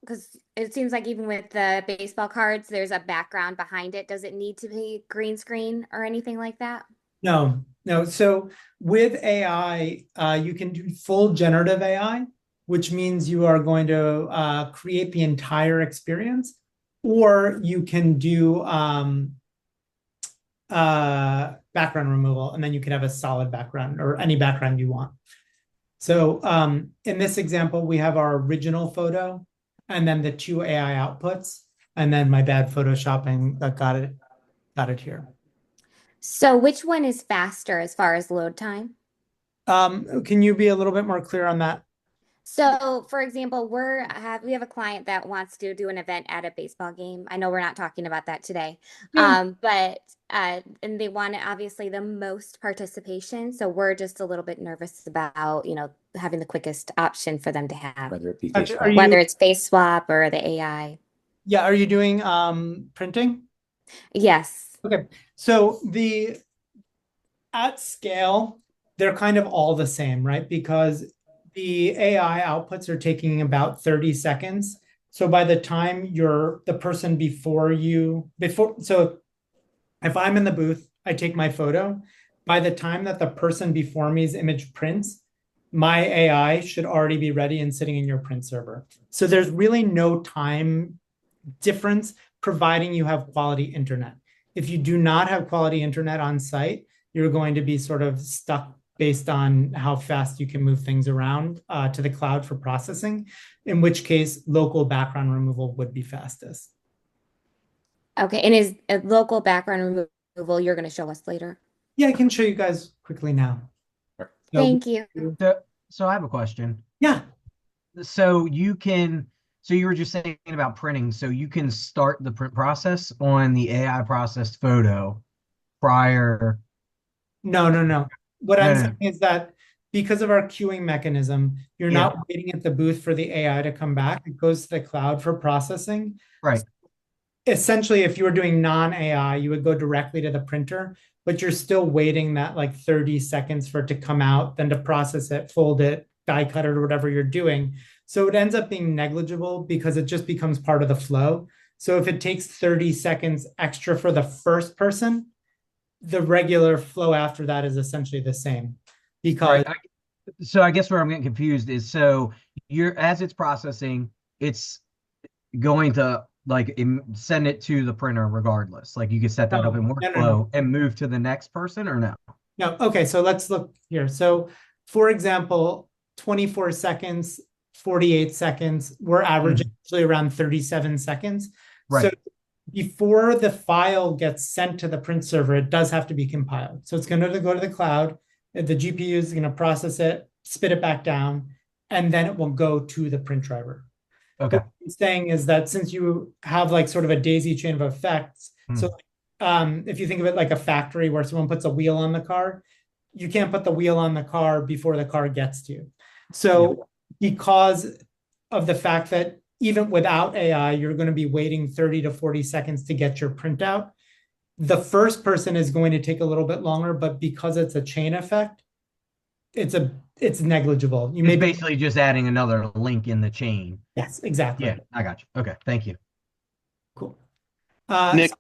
because it seems like even with the baseball cards, there's a background behind it. Does it need to be green screen or anything like that? No. So with AI, you can do full generative AI, which means you are going to create the entire experience, or you can do background removal, and then you can have a solid background or any background you want. So in this example, we have our original photo and then the two AI outputs, and then my bad photoshopping that got it here. So which one is faster as far as load time? Can you be a little bit more clear on that? So, for example, we have a client that wants to do an event at a baseball game. I know we're not talking about that today, but and they want obviously the most participation. So we're just a little bit nervous about having the quickest option for them to have, whether it's face swap or the AI. Yeah, are you doing printing? Yes. Okay, so at scale, they're kind of all the same, right? Because the AI outputs are taking about 30 seconds. So by the time the person so if I'm in the booth, I take my photo. By the time that the person before me's image prints, my AI should already be ready and sitting in your print server. So there's really no time difference, providing you have quality internet. If you do not have quality internet on site, you're going to be sort of stuck based on how fast you can move things around to the cloud for processing, in which case local background removal would be fastest. Okay, and is a local background removal you're going to show us later? Yeah, I can show you guys quickly now. Thank you. So I have a question. Yeah. So you were just saying about printing, so you can start the print process on the AI processed photo prior. No. What I'm saying is that because of our queuing mechanism, you're not waiting at the booth for the AI to come back. It goes to the cloud for processing. Right. So essentially, if you were doing non-AI, you would go directly to the printer, but you're still waiting that like 30 seconds for it to come out, then to process it, fold it, die cut it, or whatever you're doing. So it ends up being negligible because it just becomes part of the flow. So if it takes 30 seconds extra for the first person, the regular flow after that is essentially the same. Because so I guess where I'm getting confused is, so as it's processing, it's going to send it to the printer regardless. Like you can set that up in workflow and move to the next person, or no? No. Okay, so let's look here. So for example, 24 seconds, 48 seconds, we're averaging actually around 37 seconds. Right. So before the file gets sent to the print server, it does have to be compiled. So it's going to go to the cloud. The GPU is going to process it, spit it back down, and then it will go to the print driver. Okay. What I'm saying is that since you have like sort of a daisy chain of effects, so if you think of it like a factory where someone puts a wheel on the car, you can't put the wheel on the car before the car gets to you. So because of the fact that even without AI, you're going to be waiting 30 to 40 seconds to get your printout, the first person is going to take a little bit longer, but because it's a chain effect, it's negligible. You It's may basically just adding another link in the chain. Yes, exactly. Yeah, I got you. Okay, thank you. Cool. Nick,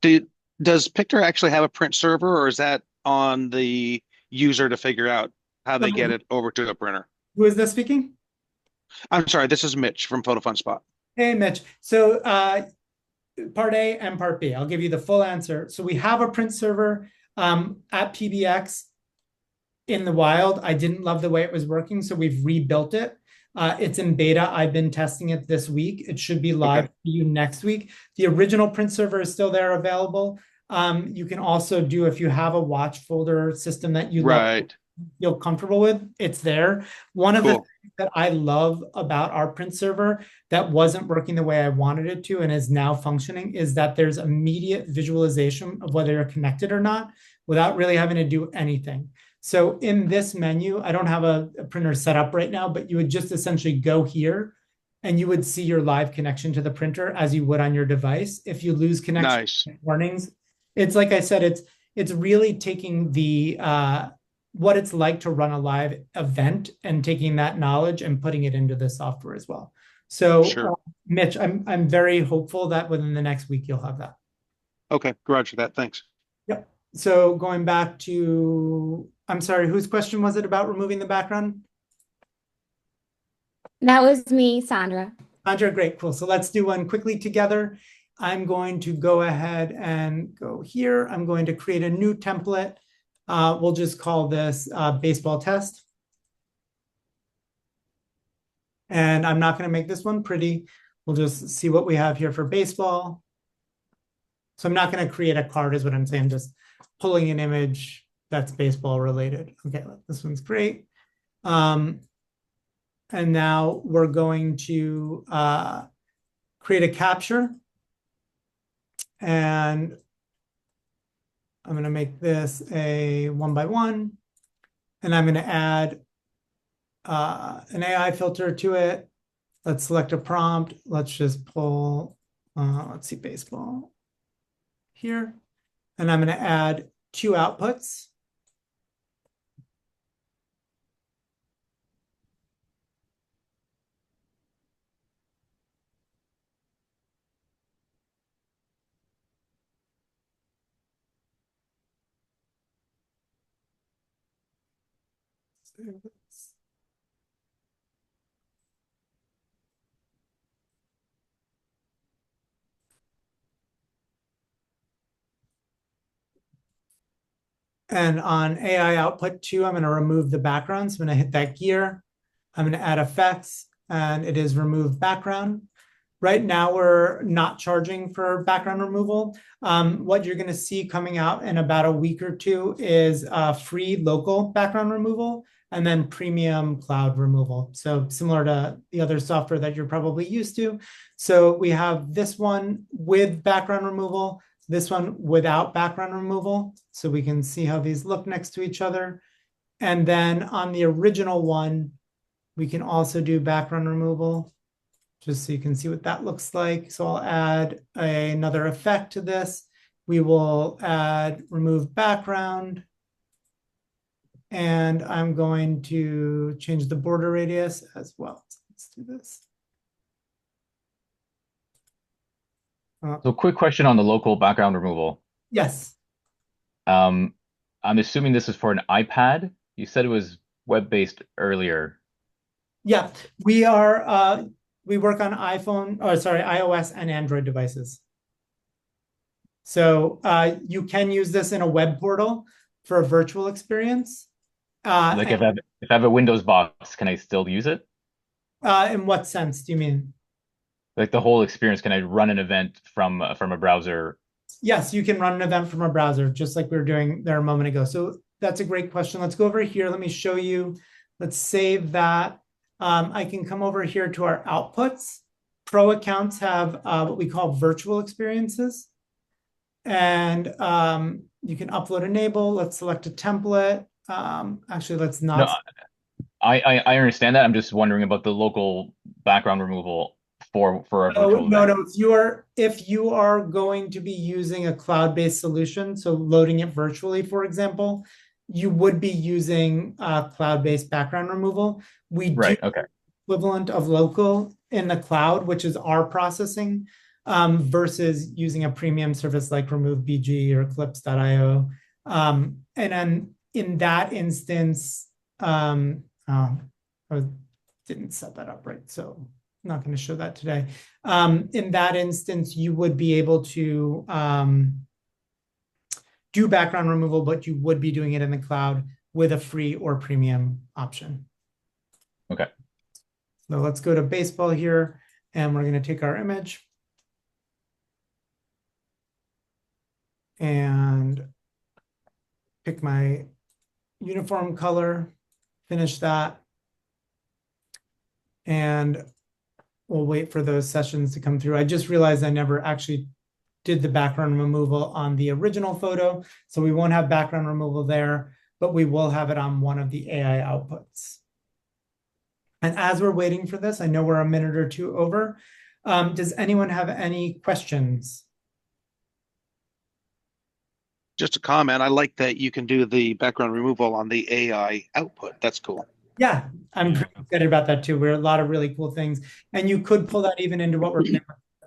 does Pictor actually have a print server, or is that on the user to figure out how they get it over to a printer? Who is this speaking? I'm sorry, this is Mitch from Photo Fun Spot. Hey, Mitch. So part A and part B, I'll give you the full answer. So we have a print server at PBX in the wild. I didn't love the way it was working, so we've rebuilt it. It's in beta. I've been testing it this week. It should be live for you next week. The original print server is still there available. You can also do, if you have a watch folder system that you feel comfortable with, it's there. One of the things that I love about our print server that wasn't working the way I wanted it to and is now functioning is that there's immediate visualization of whether you're connected or not without really having to do anything. So in this menu, I don't have a printer set up right now, but you would just essentially go here and you would see your live connection to the printer as you would on your device. If you lose connection, warnings. It's like I said, it's really taking the what it's like to run a live event and taking that knowledge and putting it into the software as well. So Mitch, I'm very hopeful that within the next week you'll have that. Okay, roger that. Thanks. Yep. So going back to, I'm sorry, whose question was it about removing the background? That was me, Sandra. Sandra, great, cool. So let's do one quickly together. I'm going to go ahead and go here. I'm going to create a new template. We'll just call this baseball test. And I'm not going to make this one pretty. We'll just see what we have here for baseball. So I'm not going to create a card is what I'm saying. Just pulling an image that's baseball related. Okay, this one's great. And now we're going to create a capture. And I'm going to make this a 1x1. And I'm going to add an AI filter to it. Let's select a prompt. Let's just pull, let's see, baseball here. And I'm going to add 2 outputs. And on AI output 2, I'm going to remove the background. So I'm going to hit that gear. I'm going to add effects, and it is remove background. Right now, we're not charging for background removal. What you're going to see coming out in about a week or two is free local background removal and then premium cloud removal. So similar to the other software that you're probably used to. So we have this one with background removal, this one without background removal. So we can see how these look next to each other. And then on the original one, we can also do background removal, just so you can see what that looks like. So I'll add another effect to this. We will add remove background. And I'm going to change the border radius as well. So let's do this. So quick question on the local background removal. Yes. I'm assuming this is for an iPad. You said it was web-based earlier. Yeah, we are, we work on iOS and Android devices. So you can use this in a web portal for a virtual experience. Like if I have a Windows box, can I still use it? In what sense do you mean? Like the whole experience, can I run an event from a browser? Yes, you can run an event from a browser, just like we were doing there a moment ago. So that's a great question. Let's go over here. Let me show you. Let's save that. I can come over here to our outputs. Pro accounts have what we call virtual experiences. And you can upload enable. Let's select a template. Actually, let's not. No, I understand that. I'm just wondering about the local background removal for a virtual event. No. If you are going to be using a cloud-based solution, so loading it virtually, for example, you would be using cloud-based background removal. We do Okay. equivalent of local in the cloud, which is our processing, versus using a premium service like Remove BG or Clips.io. And then in that instance, I didn't set that up right, so I'm not going to show that today. In that instance, you would be able to do background removal, but you would be doing it in the cloud with a free or premium option. Okay. So let's go to baseball here, and we're going to take our image and pick my uniform color, finish that, and we'll wait for those sessions to come through. I just realized I never actually did the background removal on the original photo, so we won't have background removal there, but we will have it on one of the AI outputs. And as we're waiting for this, I know we're a minute or two over. Does anyone have any questions? Just a comment. I like that you can do the background removal on the AI output. That's cool. Yeah, I'm pretty excited about that too. We're a lot of really cool things. And you could pull that even into what we're doing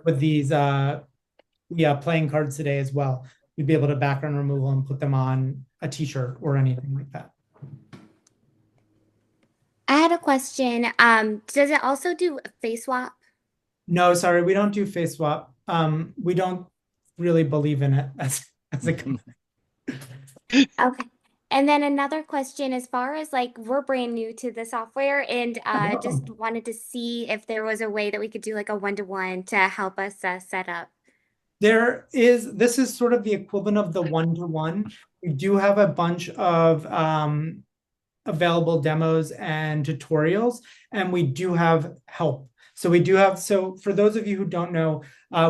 with these playing cards today as well. You'd be able to background removal and put them on a t-shirt or anything like that. I had a question. Does it also do face swap? No, sorry, we don't do face swap. We don't really believe in it as a company. Okay. And then another question, as far as like we're brand new to the software, and just wanted to see if there was a way that we could do like a one-to-one to help us set up. This is sort of the equivalent of the one-to-one. We do have a bunch of available demos and tutorials, and we do have help. So for those of you who don't know,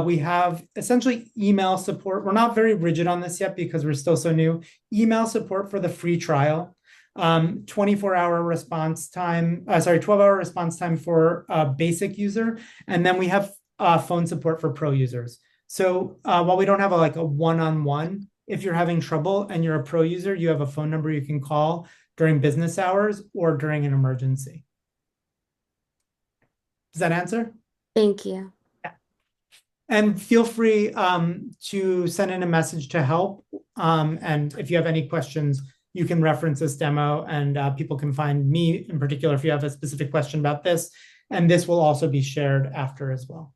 we have essentially email support. We're not very rigid on this yet because we're still so new. Email support for the free trial, 24-hour response time, 12-hour response time for a basic user. And then we have phone support for pro users. So while we don't have a one-on-one, if you're having trouble and you're a pro user, you have a phone number you can call during business hours or during an emergency. Does that answer? Thank you. Yeah. And feel free to send in a message to help. And if you have any questions, you can reference this demo, and people can find me in particular if you have a specific question about this. And this will also be shared after as well.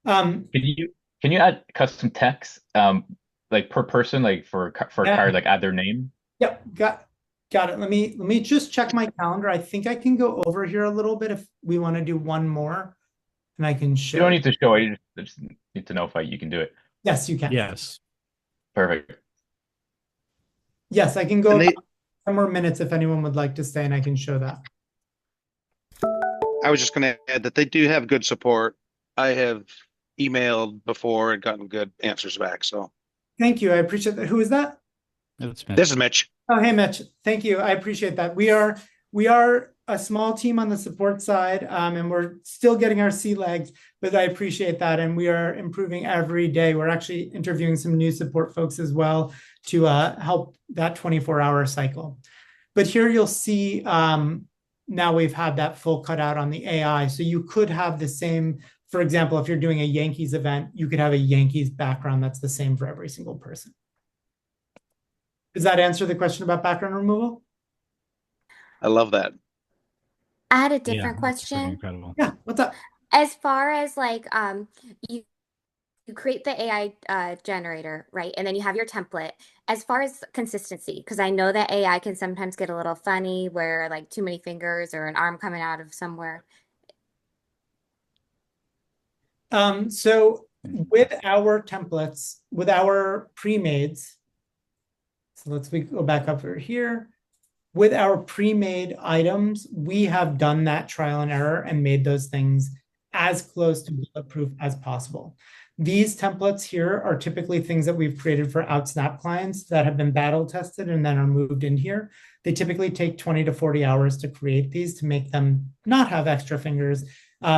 Can you add custom text like per person, like for a card, like add their name? Yep, got it. Let me just check my calendar. I think I can go over here a little bit if we want to do one more, and I can show. You don't need to show it. You just need to know if you can do it. Yes, you can. Yes. Perfect. Yes, I can go 10 more minutes if anyone would like to stay, and I can show that. I was just going to add that they do have good support. I have emailed before and gotten good answers back. So thank you. I appreciate that. Who is that? This is Mitch. Oh, hey, Mitch. Thank you. I appreciate that. We are a small team on the support side, and we're still getting our sea legs, but I appreciate that. And we are improving every day. We're actually interviewing some new support folks as well to help that 24-hour cycle. But here you'll see now we've had that full cutout on the AI. So you could have the same, for example, if you're doing a Yankees event, you could have a Yankees background that's the same for every single person. Does that answer the question about background removal? I love that. I had a different question. Incredible. Yeah, what's up? As far as like you create the AI generator, right? And then you have your template. As far as consistency, because I know that AI can sometimes get a little funny where like too many fingers or an arm coming out of somewhere. So with our templates, with our pre-mades, so let's go back up over here. With our pre-made items, we have done that trial and error and made those things as close to bulletproof as possible. These templates here are typically things that we've created for OutSnap clients that have been battle tested and then are moved in here. They typically take 20 to 40 hours to create these to make them not have extra fingers,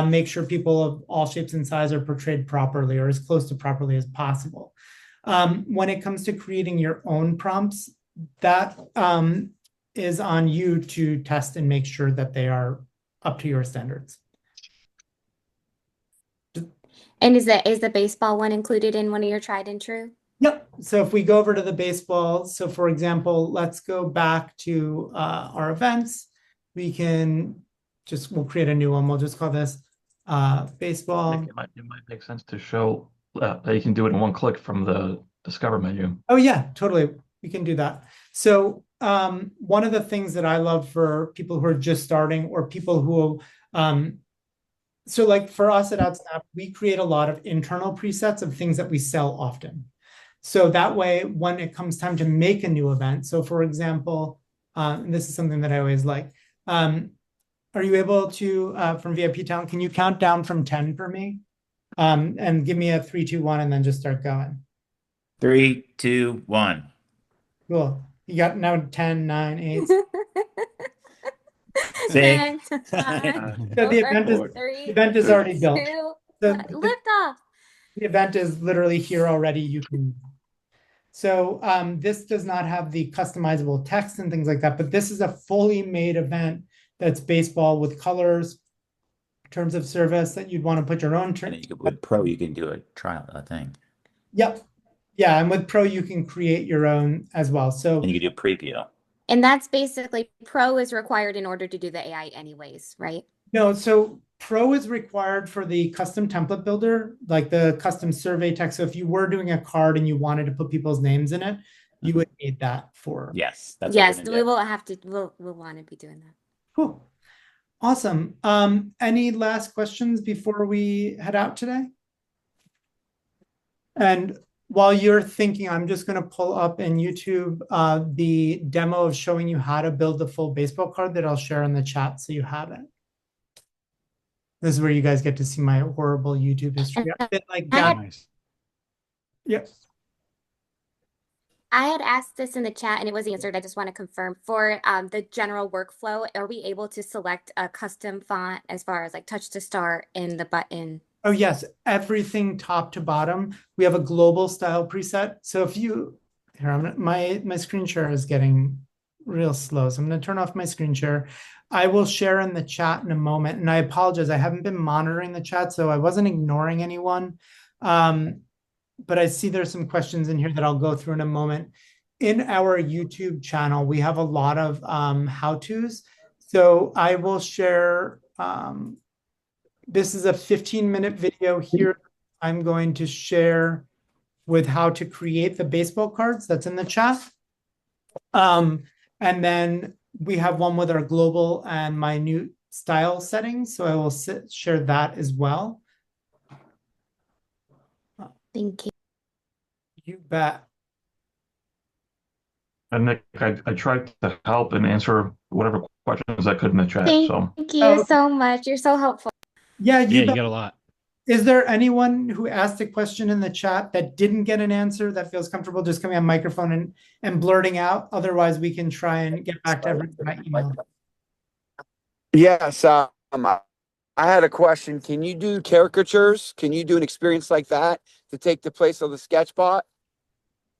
make sure people of all shapes and sizes are portrayed properly or as close to properly as possible. When it comes to creating your own prompts, that is on you to test and make sure that they are up to your standards. And is the baseball one included in one of your tried and true? Yep. So if we go over to the baseball, so for example, let's go back to our events. We'll create a new one. We'll just call this baseball. It might make sense to show that you can do it in one click from the Discover menu. Oh yeah, totally. We can do that. So one of the things that I love for people who are just starting or people who so like for us at OutSnap, we create a lot of internal presets of things that we sell often. So that way, when it comes time to make a new event, so for example, and this is something that I always like, are you able to, from VIP Talent, can you count down from 10 for me? And give me a 3, 2, 1, and then just start going. 3, 2, 1. Cool. You got now 10, 9, 8. Six. So the event is already built. Lift off. The event is literally here already. You can. So this does not have the customizable text and things like that, but this is a fully made event that's baseball with colors, terms of service that you'd want to put your own. With Pro, you can do a trial, I think. Yep. Yeah, and with Pro, you can create your own as well. So and you can do preview. And that's basically Pro is required in order to do the AI anyways, right? No, so Pro is required for the custom template builder, like the custom survey text. So if you were doing a card and you wanted to put people's names in it, you would need that for. Yes. Yes, we will have to, we'll want to be doing that. Cool. Awesome. Any last questions before we head out today? And while you're thinking, I'm just going to pull up in YouTube the demo of showing you how to build the full baseball card that I'll share in the chat so you have it. This is where you guys get to see my horrible YouTube history. I've been like that. Nice. Yep. I had asked this in the chat and it was answered. I just want to confirm for the general workflow. Are we able to select a custom font as far as like touch to start in the button? Oh yes, everything top to bottom. We have a global style preset. So if you here, my screen share is getting real slow. So I'm going to turn off my screen share. I will share in the chat in a moment. And I apologize. I haven't been monitoring the chat, so I wasn't ignoring anyone. But I see there's some questions in here that I'll go through in a moment. In our YouTube channel, we have a lot of how-tos. So I will share, this is a 15-minute video here. I'm going to share with how to create the baseball cards that's in the chat. And then we have one with our global and my new style settings. So I will share that as well. Thank you. You bet. And Nick, I tried to help and answer whatever questions I could in the chat. Thank you so much. You're so helpful. Yeah, you got a lot. Is there anyone who asked a question in the chat that didn't get an answer that feels comfortable just coming on microphone and blurting out? Otherwise, we can try and get back to everyone by email. Yes, I had a question. Can you do caricatures? Can you do an experience like that to take the place of the sketchbot?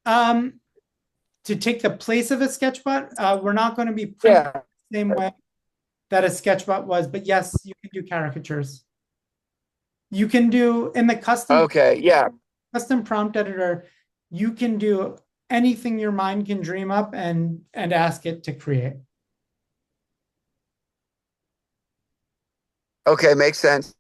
To take the place of a sketchbot, we're not going to be printing the same way that a sketchbot was, but yes, you can do caricatures. You can do in the custom. Custom prompt editor, you can do anything your mind can dream up and ask it to create. Okay, makes sense.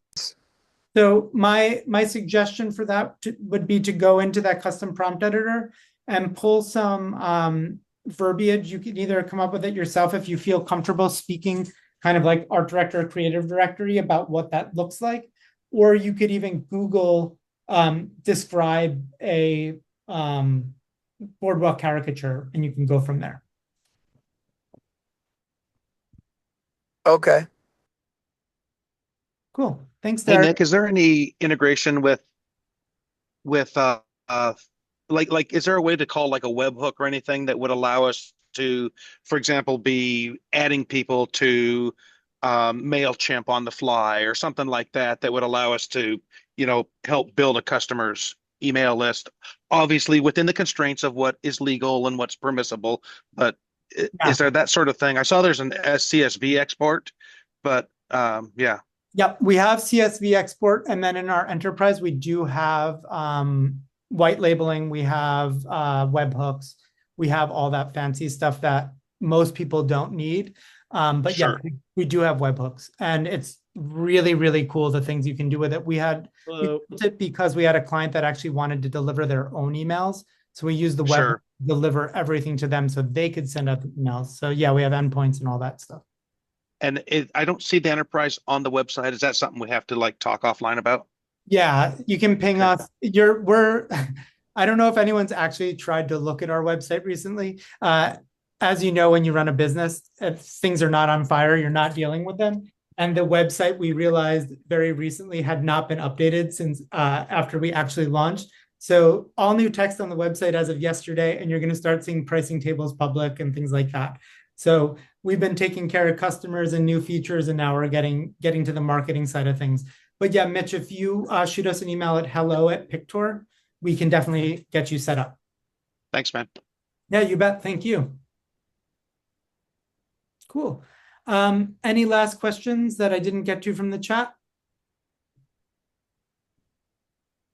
So my suggestion for that would be to go into that custom prompt editor and pull some verbiage. You can either come up with it yourself if you feel comfortable speaking kind of like art director or creative directory about what that looks like, or you could even Google describe a boardwalk caricature and you can go from there. Okay. Cool. Thanks, Hey Derek. Nick, is there any integration with like is there a way to call like a webhook or anything that would allow us to, for example, be adding people to MailChimp on the fly or something like that that would allow us to, you know, help build a customer's email list, obviously within the constraints of what is legal and what's permissible. But is there that sort of thing? I saw there's an CSV export, but yeah. Yep, we have CSV export, and then in our enterprise, we do have white labeling, we have webhooks, we have all that fancy stuff that most people don't need. But Sure. yeah, we do have webhooks, and it's really, really cool the things you can do with it. We built it because we had a client that actually wanted to deliver their own emails. So we used the web Sure. to deliver everything to them so they could send out the emails. So yeah, we have endpoints and all that stuff. And I don't see the enterprise on the website. Is that something we have to like talk offline about? Yeah, you can ping us. I don't know if anyone's actually tried to look at our website recently. As you know, when you run a business, if things are not on fire, you're not dealing with them. And the website, we realized very recently, had not been updated since after we actually launched. So all new text on the website as of yesterday, and you're going to start seeing pricing tables public and things like that. So we've been taking care of customers and new features, and now we're getting to the marketing side of things. But yeah, Mitch, if you shoot us an email at hello@Pictor, we can definitely get you set up. Thanks, man. Yeah, you bet. Thank you. Cool. Any last questions that I didn't get to from the chat?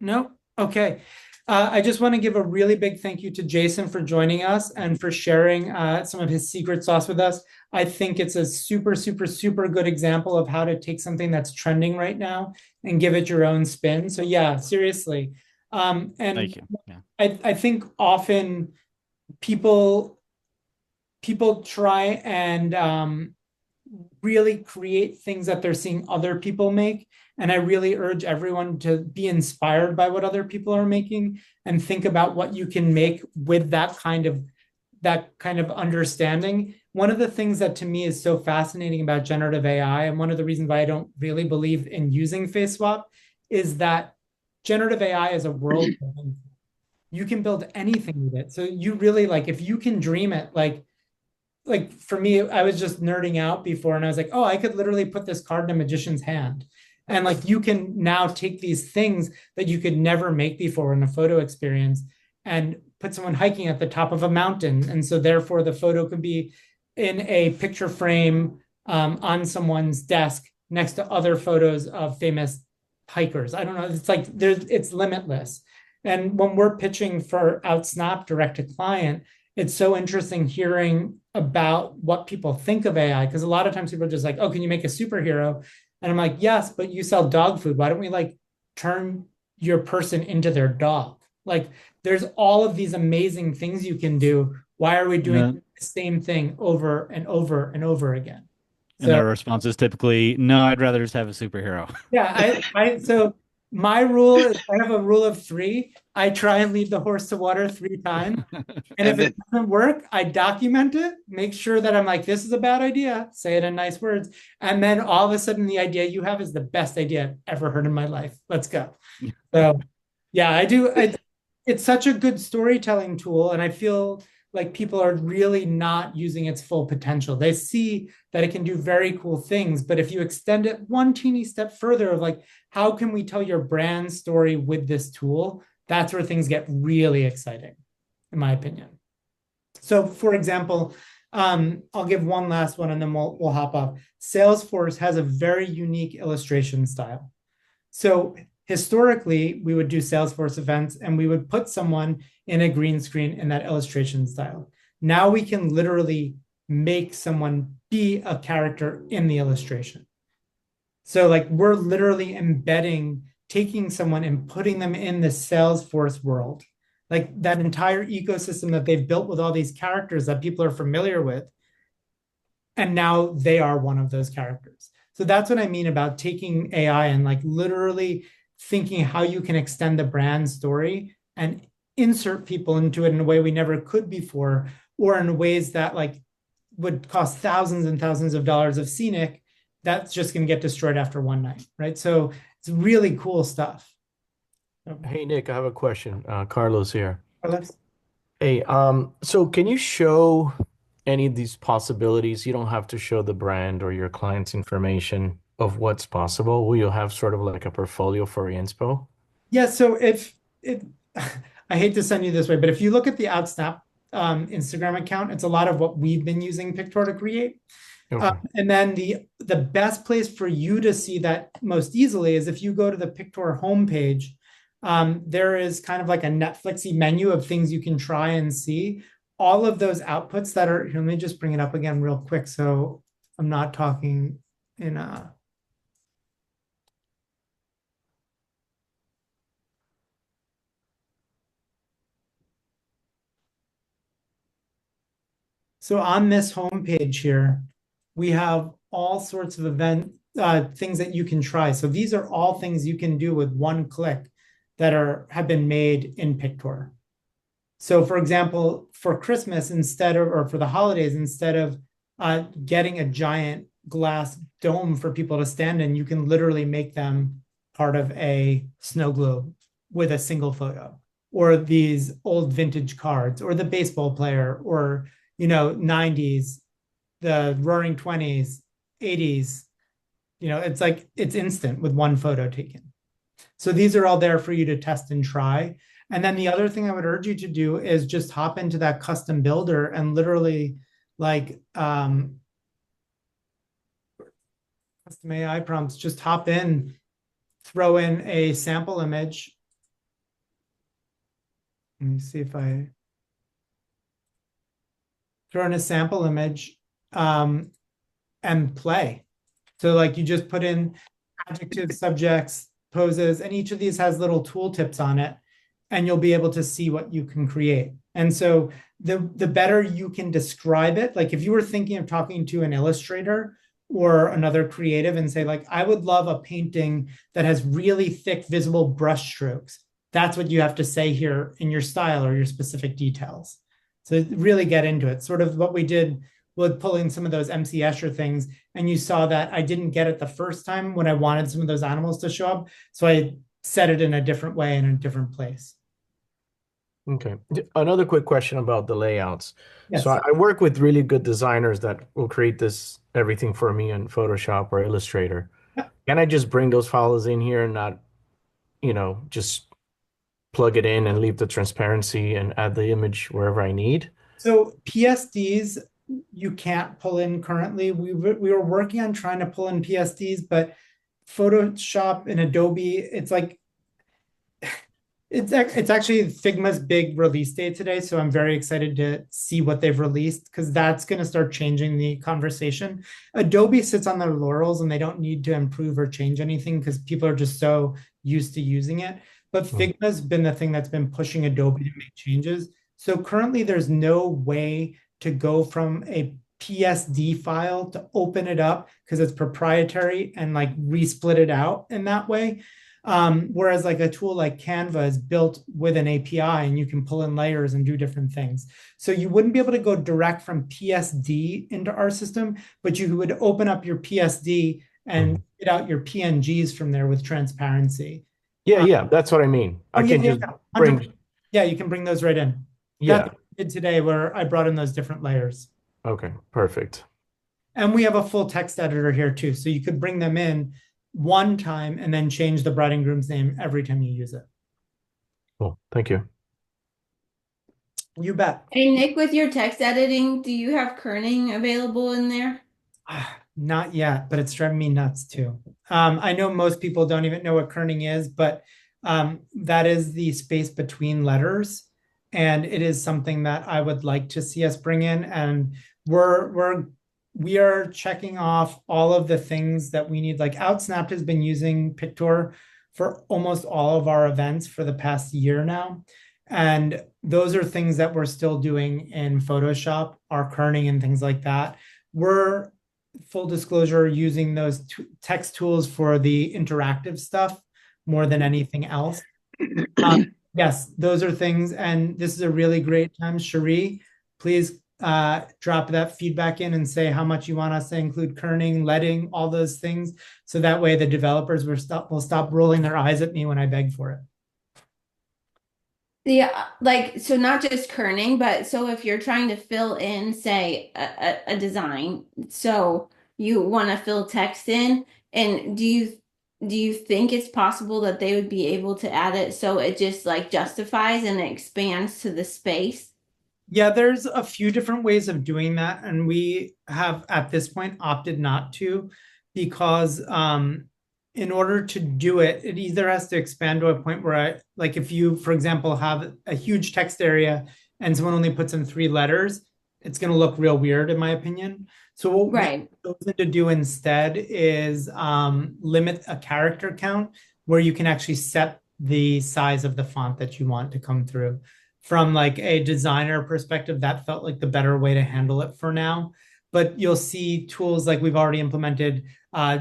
No? Okay. I just want to give a really big thank you to Jason for joining us and for sharing some of his secret sauce with us. I think it's a super, super, super good example of how to take something that's trending right now and give it your own spin. So yeah, seriously. And Thank you. Yeah. I think often people try and really create things that they're seeing other people make. And I really urge everyone to be inspired by what other people are making and think about what you can make with that kind of understanding. One of the things that to me is so fascinating about generative AI, and one of the reasons why I don't really believe in using face swap, is that generative AI is a world. You can build anything with it. So you really, like, if you can dream it, like for me, I was just nerding out before and I was like, oh, I could literally put this card in a magician's hand. And like, you can now take these things that you could never make before in a photo experience and put someone hiking at the top of a mountain. And so therefore the photo could be in a picture frame on someone's desk next to other photos of famous hikers. I don't know. It's like it's limitless. And when we're pitching for Outsnap direct to client, it's so interesting hearing about what people think of AI, because a lot of times people are just like, oh, can you make a superhero? And I'm like, yes, but you sell dog food. Why don't we like turn your person into their dog? Like there's all of these amazing things you can do. Why are we doing the same thing over and over and over again? And our response is typically, no, I'd rather just have a superhero. Yeah, so my rule is I have a rule of 3. I try and lead the horse to water 3 times. And if it doesn't work, I document it, make sure that I'm like, this is a bad idea, say it in nice words. And then all of a sudden the idea you have is the best idea I've ever heard in my life. Let's go. So yeah, I do. It's such a good storytelling tool. And I feel like people are really not using its full potential. They see that it can do very cool things, but if you extend it one teeny step further of like, how can we tell your brand story with this tool? That's where things get really exciting, in my opinion. So for example, I'll give one last one and then we'll hop off. Salesforce has a very unique illustration style. So historically, we would do Salesforce events and we would put someone in a green screen in that illustration style. Now we can literally make someone be a character in the illustration. So like we're literally embedding, taking someone and putting them in the Salesforce world. Like that entire ecosystem that they've built with all these characters that people are familiar with. And now they are one of those characters. So that's what I mean about taking AI and like literally thinking how you can extend the brand story and insert people into it in a way we never could before, or in ways that like would cost thousands and thousands of dollars of scenic. That's just going to get destroyed after one night, right? So it's really cool stuff. Hey, Nick, I have a question. Carlos here. Carlos? Hey, so can you show any of these possibilities? You don't have to show the brand or your client's information of what's possible. Will you have sort of like a portfolio for inspo? Yeah, so if it I hate to send you this way, but if you look at the OutSnap Instagram account, it's a lot of what we've been using Pictor to create. Okay. And then the best place for you to see that most easily is if you go to the Pictor homepage. There is kind of like a Netflixy menu of things you can try and see. All of those outputs that are, let me just bring it up again real quick so I'm not talking in a. So on this homepage here, we have all sorts of things that you can try. So these are all things you can do with one click that have been made in Pictor. So for example, for Christmas, or for the holidays, instead of getting a giant glass dome for people to stand in, you can literally make them part of a snow globe with a single photo, or these old vintage cards, or the baseball player, or 90s, the roaring 20s, 80s. It's like it's instant with one photo taken. So these are all there for you to test and try. And then the other thing I would urge you to do is just hop into that custom builder and literally like custom AI prompts, just hop in, throw in a sample image. Let me see if I throw in a sample image and play. So like you just put in adjectives, subjects, poses, and each of these has little tooltips on it, and you'll be able to see what you can create. And so the better you can describe it, like if you were thinking of talking to an illustrator or another creative and say like, I would love a painting that has really thick visible brush strokes. That's what you have to say here in your style or your specific details. So really get into it. Sort of what we did with pulling some of those MC Escher things. And you saw that I didn't get it the first time when I wanted some of those animals to show up. So I set it in a different way in a different place. Okay. Another quick question about the layouts. Yes. So I work with really good designers that will create everything for me in Photoshop or Illustrator. Yeah. Can I just bring those files in here and not, just plug it in and leave the transparency and add the image wherever I need? So PSDs, you can't pull in currently. We were working on trying to pull in PSDs, but Photoshop and Adobe, it's like, it's actually Figma's big release day today. So I'm very excited to see what they've released, because that's going to start changing the conversation. Adobe sits on their laurels and they don't need to improve or change anything because people are just so used to using it. But Figma's been the thing that's been pushing Adobe to make changes. So currently there's no way to go from a PSD file to open it up because it's proprietary and like resplit it out in that way. Whereas like a tool like Canva is built with an API and you can pull in layers and do different things. So you wouldn't be able to go direct from PSD into our system, but you would open up your PSD and get out your PNGs from there with transparency. Yeah, that's what I mean. I can just bring. Yeah, you can bring those right in. Yeah. That's what I did today where I brought in those different layers. Okay, perfect. And we have a full text editor here too. So you could bring them in one time and then change the bride and groom's name every time you use it. Cool. Thank you. You bet. Hey, Nick, with your text editing, do you have kerning available in there? Not yet, but it's driving me nuts too. I know most people don't even know what kerning is, but that is the space between letters. And it is something that I would like to see us bring in. And we are checking off all of the things that we need. Like OutSnap has been using Pictor for almost all of our events for the past year now. And those are things that we're still doing in Photoshop, our kerning and things like that. We're, full disclosure, using those text tools for the interactive stuff more than anything else. Yes, those are things. And this is a really great time. Cherie, please drop that feedback in and say how much you want us to include kerning, leading, all those things. So that way the developers will stop rolling their eyes at me when I beg for it. Yeah, like, so not just kerning, but so if you're trying to fill in, say, a design, so you want to fill text in, and do you do you think it's possible that they would be able to add it so it just like justifies and expands to the space? Yeah, there's a few different ways of doing that, and we have at this point opted not to, because in order to do it, it either has to expand to a point where like if you, for example, have a huge text area and someone only puts in 3 letters, it's going to look real weird, in my opinion. So what Right. we've chosen to do instead is limit a character count where you can actually set the size of the font that you want to come through. From like a designer perspective, that felt like the better way to handle it for now. But you'll see tools like we've already implemented,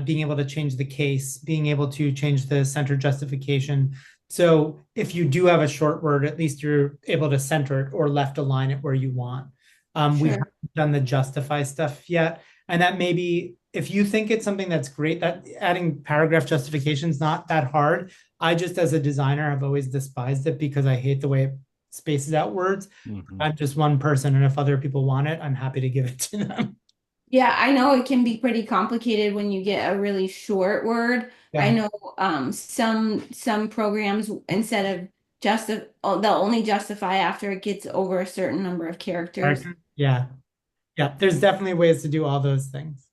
being able to change the case, being able to change the center justification. So if you do have a short word, at least you're able to center it or left align it where you want. We Sure. haven't done the justify stuff yet. And that maybe if you think it's something that's great, that adding paragraph justification is not that hard. I just, as a designer, have always despised it because I hate the way it spaces out words. I'm just one person, and if other people want it, I'm happy to give it to them. Yeah, I know it can be pretty complicated when you get a really short word. I know some programs, instead of they'll only justify after it gets over a certain number of characters. Yeah. There's definitely ways to do all those things.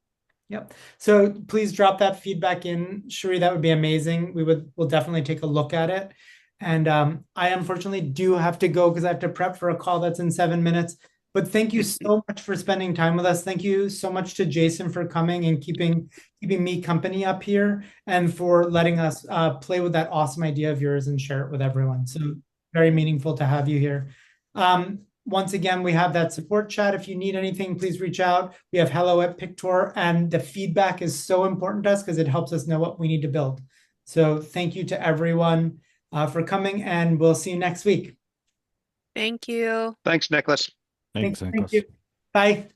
Yep. So please drop that feedback in, Sheree. That would be amazing. We'll definitely take a look at it. And I unfortunately do have to go because I have to prep for a call that's in 7 minutes. But thank you so much for spending time with us. Thank you so much to Jason for coming and keeping me company up here, and for letting us play with that awesome idea of yours and share it with everyone. So very meaningful to have you here. Once again, we have that support chat. If you need anything, please reach out. We have hello@Pictor, and the feedback is so important to us because it helps us know what we need to build. So thank you to everyone for coming, and we'll see you next week. Thank you. Thanks, Nicholas. Thanks, Thank you. Bye.